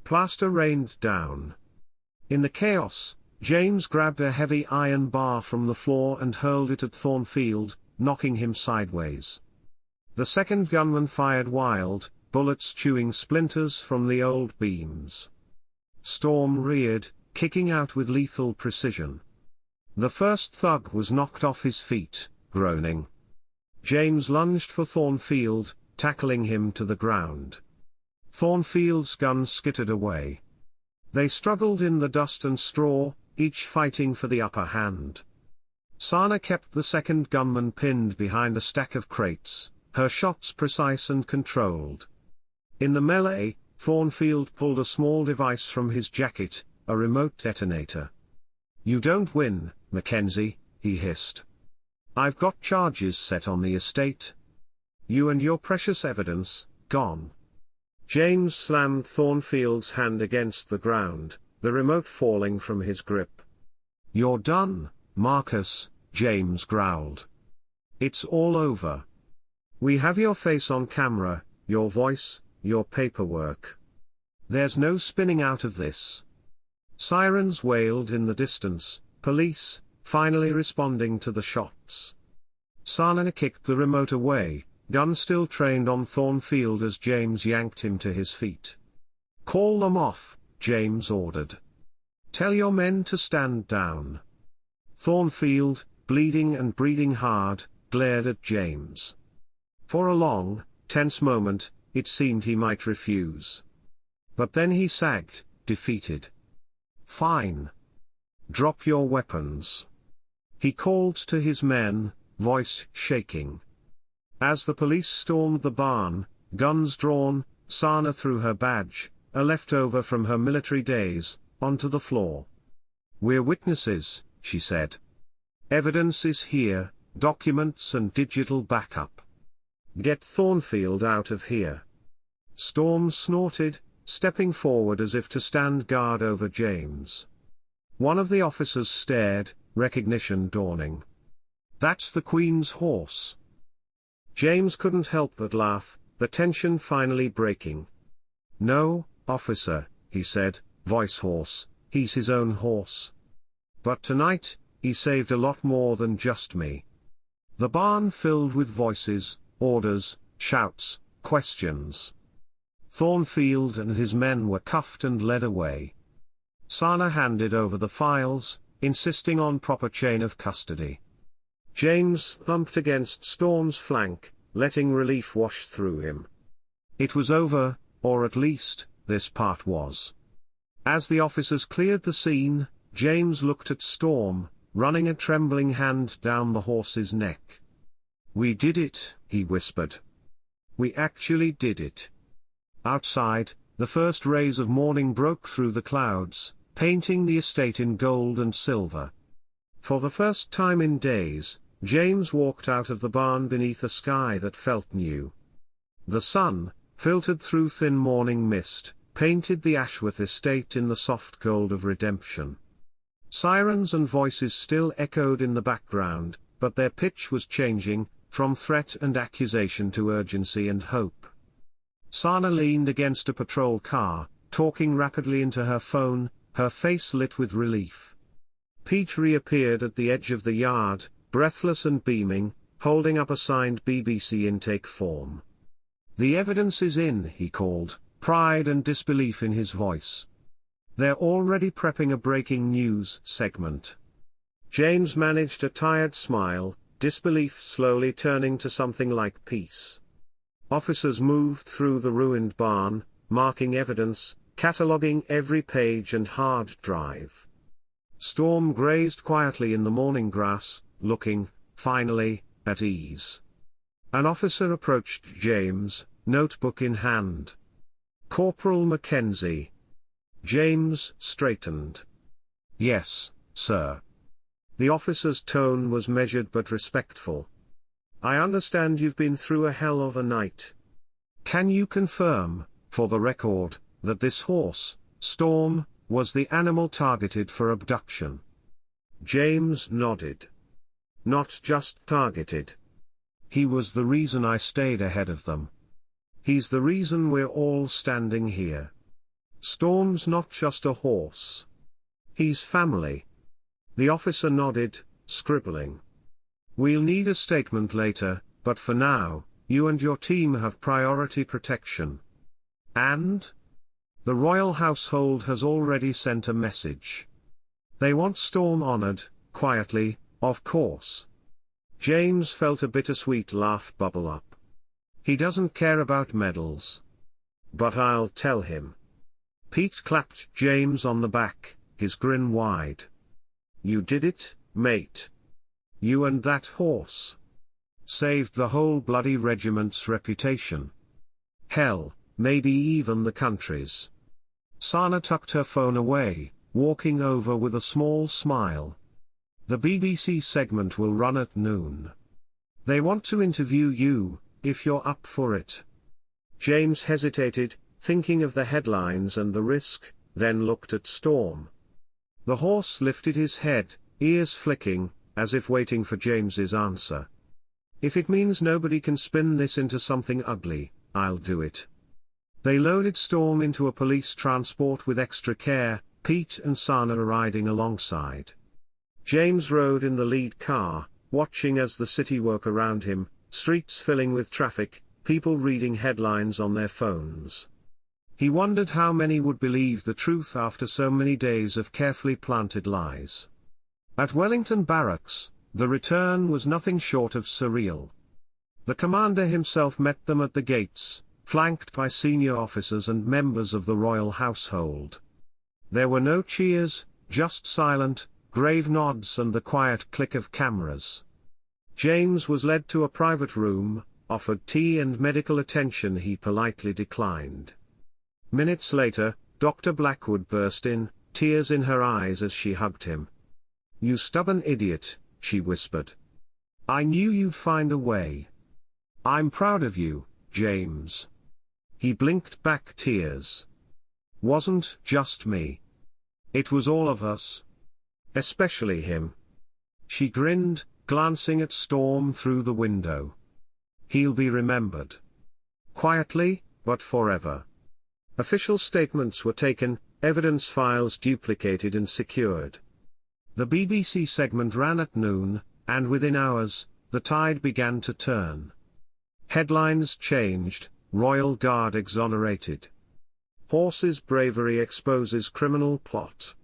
Plaster rained down. In the chaos, James grabbed a heavy iron bar from the floor and hurled it at Thornfield, knocking him sideways. The second gunman fired wild, bullets chewing splinters from the old beams. Storm reared, kicking out with lethal precision. The first thug was knocked off his feet, groaning. James lunged for Thornfield, tackling him to the ground. Thornfield's gun skittered away. They struggled in the dust and straw, each fighting for the upper hand. Sana kept the second gunman pinned behind a stack of crates, her shots precise and controlled. In the melee, Thornfield pulled a small device from his jacket, a remote detonator. "You don't win, Mackenzie," he hissed. "I've got charges set on the estate. You and your precious evidence, gone." James slammed Thornfield's hand against the ground, the remote falling from his grip. "You're done, Marcus," James growled. "It's all over. We have your face on camera, your voice, your paperwork. There's no spinning out of this. Sirens wailed in the distance, police, finally responding to the shots. Sana kicked the remote away, gun still trained on Thornfield as James yanked him to his feet. "Call them off," James ordered. "Tell your men to stand down." Thornfield, bleeding and breathing hard, glared at James. For a long, tense moment, it seemed he might refuse. But then he sagged, defeated. "Fine. Drop your weapons," he called to his men, voice shaking. As the police stormed the barn, guns drawn, Sana threw her badge, a leftover from her military days, onto the floor. "We're witnesses," she said. "Evidence is here, documents and digital backup. Get Thornfield out of here." Storm snorted, stepping forward as if to stand guard over James. One of the officers stared, recognition dawning. "That's the Queen's horse." James couldn't help but laugh, the tension finally breaking. "No, officer," he said, voice hoarse, "he's his own horse. But tonight, he saved a lot more than just me." The barn filled with voices, orders, shouts, questions. Thornfield and his men were cuffed and led away. Sana handed over the files, insisting on proper chain of custody. James lumped against Storm's flank, letting relief wash through him. It was over, or at least, this part was. As the officers cleared the scene, James looked at Storm, running a trembling hand down the horse's neck. "We did it," he whispered. "We actually did it." Outside, the first rays of morning broke through the clouds, painting the estate in gold and silver. For the first time in days, James walked out of the barn beneath a sky that felt new. The sun, filtered through thin morning mist, painted the Ashworth estate in the soft gold of redemption. Sirens and voices still echoed in the background, but their pitch was changing, from threat and accusation to urgency and hope. Sana leaned against a patrol car, talking rapidly into her phone, her face lit with relief. Pete reappeared at the edge of the yard, breathless and beaming, holding up a signed BBC intake form. "The evidence is in," he called, pride and disbelief in his voice. "They're already prepping a breaking news segment." James managed a tired smile, disbelief slowly turning to something like peace. Officers moved through the ruined barn, marking evidence, cataloguing every page and hard drive. Storm grazed quietly in the morning grass, looking, finally, at ease. An officer approached James, notebook in hand. "Corporal McKenzie." James straightened. "Yes, sir." The officer's tone was measured but respectful. "I understand you've been through a hell of a night. Can you confirm, for the record, that this horse, Storm, was the animal targeted for abduction?" James nodded. "Not just targeted. He was the reason I stayed ahead of them. He's the reason we're all standing here. Storm's not just a horse. He's family." The officer nodded, scribbling. "We'll need a statement later, but for now, you and your team have priority protection." "And?" "The royal household has already sent a message. They want Storm honored, quietly, of course." James felt a bittersweet laugh bubble up. "He doesn't care about medals. But I'll tell him." Pete clapped James on the back, his grin wide. "You did it, mate. You and that horse. Saved the whole bloody regiment's reputation. Hell, maybe even the country's." Sana tucked her phone away, walking over with a small smile. "The BBC segment will run at noon. They want to interview you, if you're up for it." James hesitated, thinking of the headlines and the risk, then looked at Storm. The horse lifted his head, ears flicking, as if waiting for James's answer. "If it means nobody can spin this into something ugly, I'll do it." They loaded Storm into a police transport with extra care, Pete and Sana riding alongside. James rode in the lead car, watching as the city woke around him, streets filling with traffic, people reading headlines on their phones. He wondered how many would believe the truth after so many days of carefully planted lies. At Wellington Barracks, the return was nothing short of surreal. The commander himself met them at the gates, flanked by senior officers and members of the royal household. There were no cheers, just silent, grave nods and the quiet click of cameras. James was led to a private room, offered tea and medical attention he politely declined. Minutes later, Dr. Blackwood burst in, tears in her eyes as she hugged him. "You stubborn idiot," she whispered. "I knew you'd find a way. I'm proud of you, James." He blinked back tears. "Wasn't just me. It was all of us. Especially him." She grinned, glancing at Storm through the window. "He'll be remembered. Quietly, but forever." Official statements were taken, evidence files duplicated and secured. The BBC segment ran at noon, and within hours, the tide began to turn. Headlines changed: Royal Guard exonerated. Horse's bravery exposes criminal plot.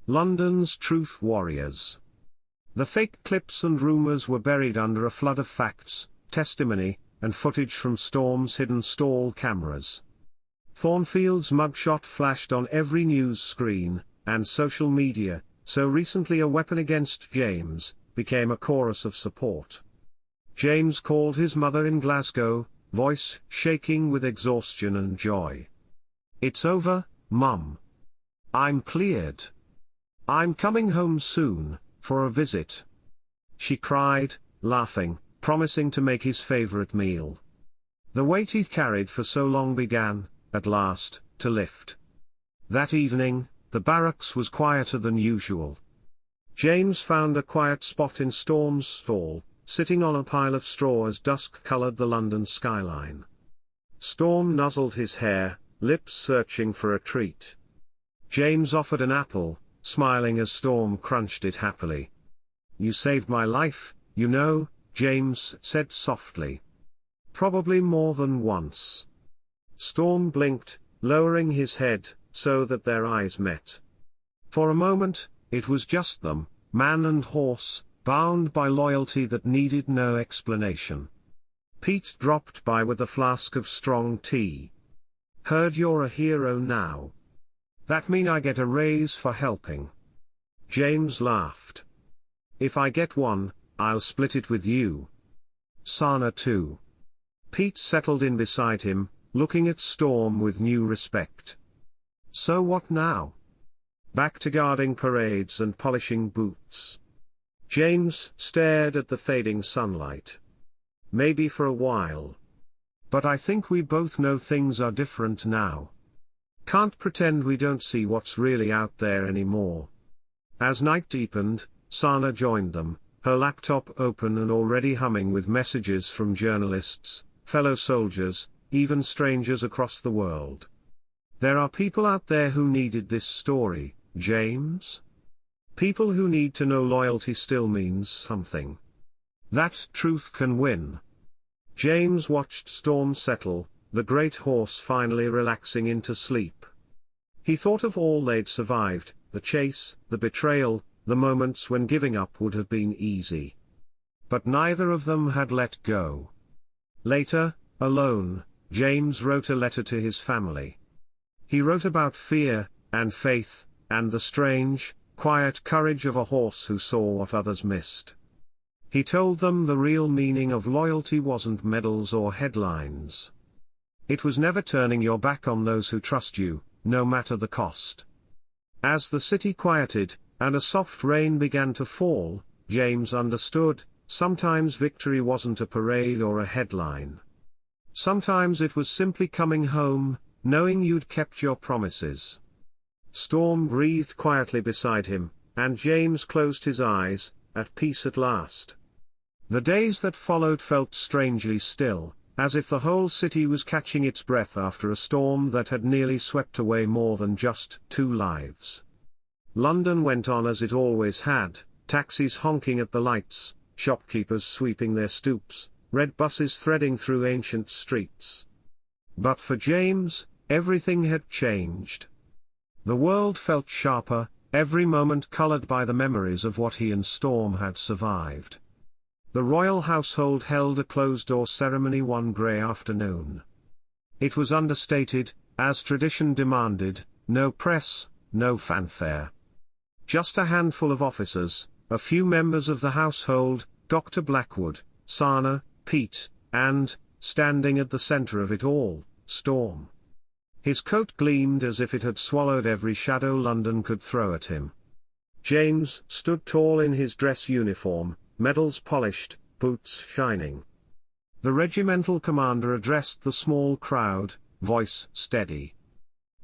London's truth warriors. The fake clips and rumours were buried under a flood of facts, testimony, and footage from Storm's hidden stall cameras. Thornfield's mugshot flashed on every news screen, and social media, so recently a weapon against James, became a chorus of support. James called his mother in Glasgow, voice shaking with exhaustion and joy. "It's over, Mum. I'm cleared. I'm coming home soon, for a visit," she cried, laughing, promising to make his favorite meal. The weight he'd carried for so long began, at last, to lift. That evening, the barracks was quieter than usual. James found a quiet spot in Storm's stall, sitting on a pile of straw as dusk colored the London skyline. Storm nuzzled his hair, lips searching for a treat. James offered an apple, smiling as Storm crunched it happily. "You saved my life, you know," James said softly. "Probably more than once." Storm blinked, lowering his head, so that their eyes met. For a moment, it was just them, man and horse, bound by loyalty that needed no explanation. Pete dropped by with a flask of strong tea. "Heard you're a hero now. That mean I get a raise for helping?" James laughed. "If I get one, I'll split it with you. Sana too." Pete settled in beside him, looking at Storm with new respect. "So what now? Back to guarding parades and polishing boots?" James stared at the fading sunlight. "Maybe for a while. But I think we both know things are different now. Can't pretend we don't see what's really out there anymore." As night deepened, Sana joined them, her laptop open and already humming with messages from journalists, fellow soldiers, even strangers across the world. "There are people out there who needed this story, James. People who need to know loyalty still means something. That truth can win." James watched Storm settle, the great horse finally relaxing into sleep. He thought of all they'd survived, the chase, the betrayal, the moments when giving up would have been easy. But neither of them had let go. Later, alone, James wrote a letter to his family. He wrote about fear, and faith, and the strange, quiet courage of a horse who saw what others missed. He told them the real meaning of loyalty wasn't medals or headlines. It was never turning your back on those who trust you, no matter the cost. As the city quieted, and a soft rain began to fall, James understood, sometimes victory wasn't a parade or a headline. Sometimes it was simply coming home, knowing you'd kept your promises. Storm breathed quietly beside him, and James closed his eyes, at peace at last. The days that followed felt strangely still, as if the whole city was catching its breath after a storm that had nearly swept away more than just 2 lives. London went on as it always had, taxis honking at the lights, shopkeepers sweeping their stoops, red buses threading through ancient streets. But for James, everything had changed. The world felt sharper, every moment colored by the memories of what he and Storm had survived. The royal household held a closed-door ceremony one grey afternoon. It was understated, as tradition demanded, no press, no fanfare. Just a handful of officers, a few members of the household, Dr. Blackwood, Sana, Pete, and, standing at the center of it all, Storm. His coat gleamed as if it had swallowed every shadow London could throw at him. James stood tall in his dress uniform, medals polished, boots shining. The regimental commander addressed the small crowd, voice steady.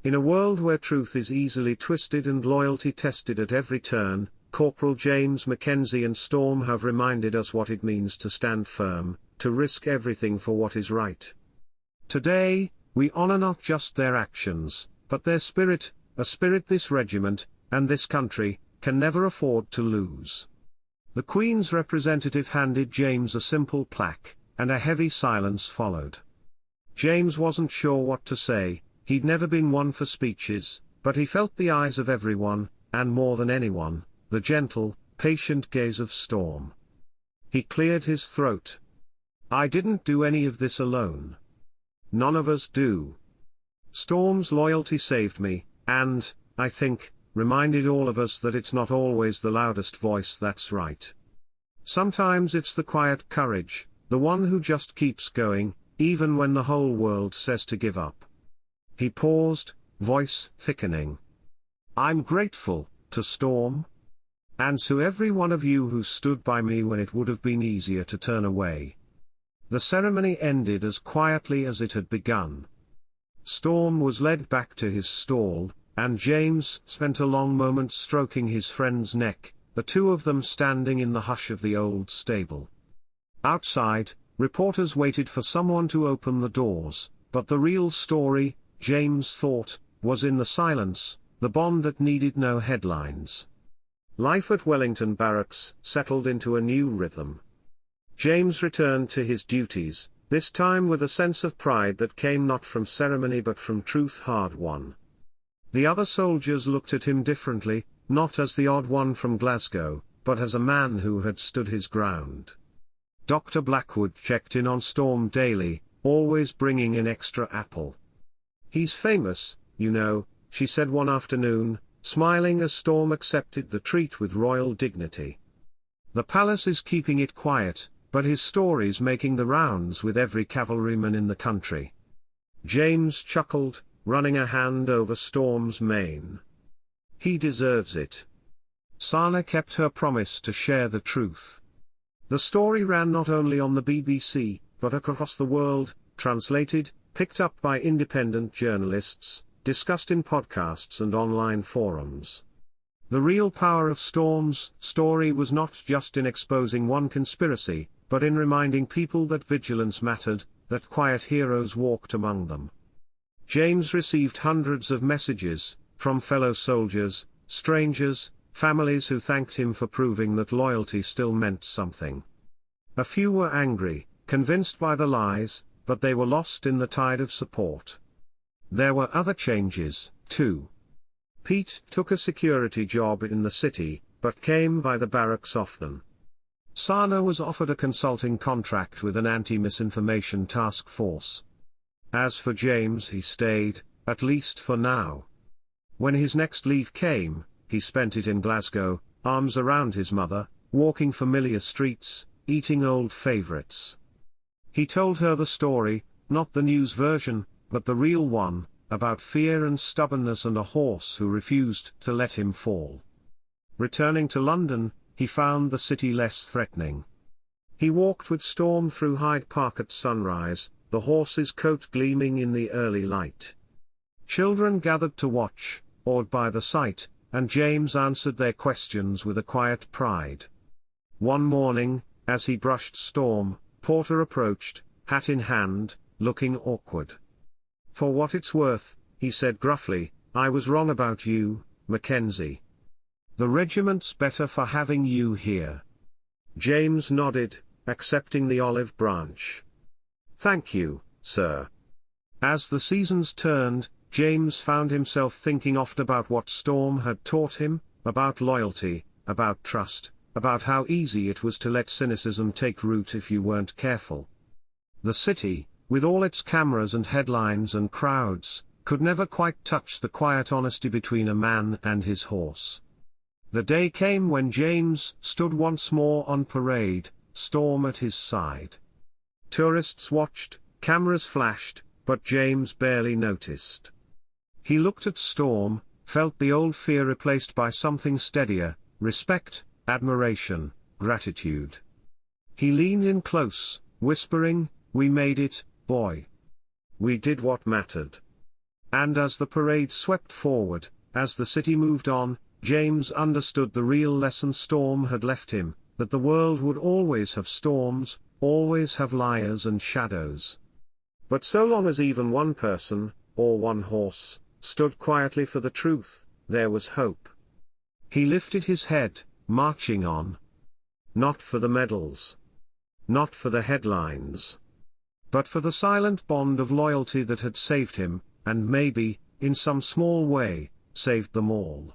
In a world where truth is easily twisted and loyalty tested at every turn, Corporal James McKenzie and Storm have reminded us what it means to stand firm, to risk everything for what is right. Today, we honor not just their actions, but their spirit, a spirit this regiment, and this country, can never afford to lose. The Queen's representative handed James a simple plaque, and a heavy silence followed. James wasn't sure what to say, he'd never been one for speeches, but he felt the eyes of everyone, and more than anyone, the gentle, patient gaze of Storm. He cleared his throat. "I didn't do any of this alone. None of us do. Storm's loyalty saved me, and, I think, reminded all of us that it's not always the loudest voice that's right. Sometimes it's the quiet courage, the one who just keeps going, even when the whole world says to give up." He paused, voice thickening. "I'm grateful, to Storm. And to every one of you who stood by me when it would have been easier to turn away." The ceremony ended as quietly as it had begun. Storm was led back to his stall, and James spent a long moment stroking his friend's neck, the two of them standing in the hush of the old stable. Outside, reporters waited for someone to open the doors, but the real story, James thought, was in the silence, the bond that needed no headlines. Life at Wellington Barracks settled into a new rhythm. James returned to his duties, this time with a sense of pride that came not from ceremony but from truth hard-won. The other soldiers looked at him differently, not as the odd one from Glasgow, but as a man who had stood his ground. Dr. Blackwood checked in on Storm daily, always bringing an extra apple. "He's famous, you know," she said one afternoon, smiling as Storm accepted the treat with royal dignity. "The palace is keeping it quiet, but his story's making the rounds with every cavalryman in the country." James chuckled, running a hand over Storm's mane. "He deserves it." Sana kept her promise to share the truth. The story ran not only on the BBC, but across the world, translated, picked up by independent journalists, discussed in podcasts and online forums. The real power of Storm's story was not just in exposing one conspiracy, but in reminding people that vigilance mattered, that quiet heroes walked among them. James received hundreds of messages, from fellow soldiers, strangers, families who thanked him for proving that loyalty still meant something. A few were angry, convinced by the lies, but they were lost in the tide of support. There were other changes, too. Pete took a security job in the city, but came by the barracks often. Sana was offered a consulting contract with an anti-misinformation task force. As for James, he stayed, at least for now. When his next leave came, he spent it in Glasgow, arms around his mother, walking familiar streets, eating old favorites. He told her the story, not the news version, but the real one, about fear and stubbornness and a horse who refused to let him fall. Returning to London, he found the city less threatening. He walked with Storm through Hyde Park at sunrise, the horse's coat gleaming in the early light. Children gathered to watch, awed by the sight, and James answered their questions with a quiet pride. One morning, as he brushed Storm, Porter approached, hat in hand, looking awkward. "For what it's worth," he said gruffly, "I was wrong about you, Mackenzie. The regiment's better for having you here." James nodded, accepting the olive branch. "Thank you, sir." As the seasons turned, James found himself thinking often about what Storm had taught him, about loyalty, about trust, about how easy it was to let cynicism take root if you weren't careful. The city, with all its cameras and headlines and crowds, could never quite touch the quiet honesty between a man and his horse. The day came when James stood once more on parade, Storm at his side. Tourists watched, cameras flashed, but James barely noticed. He looked at Storm, felt the old fear replaced by something steadier, respect, admiration, gratitude. He leaned in close, whispering, "We made it, boy. We did what mattered." And as the parade swept forward, as the city moved on, James understood the real lesson Storm had left him, that the world would always have storms, always have liars and shadows. But so long as even one person, or one horse, stood quietly for the truth, there was hope. He lifted his head, marching on. Not for the medals. Not for the headlines. But for the silent bond of loyalty that had saved him, and maybe, in some small way, saved them all.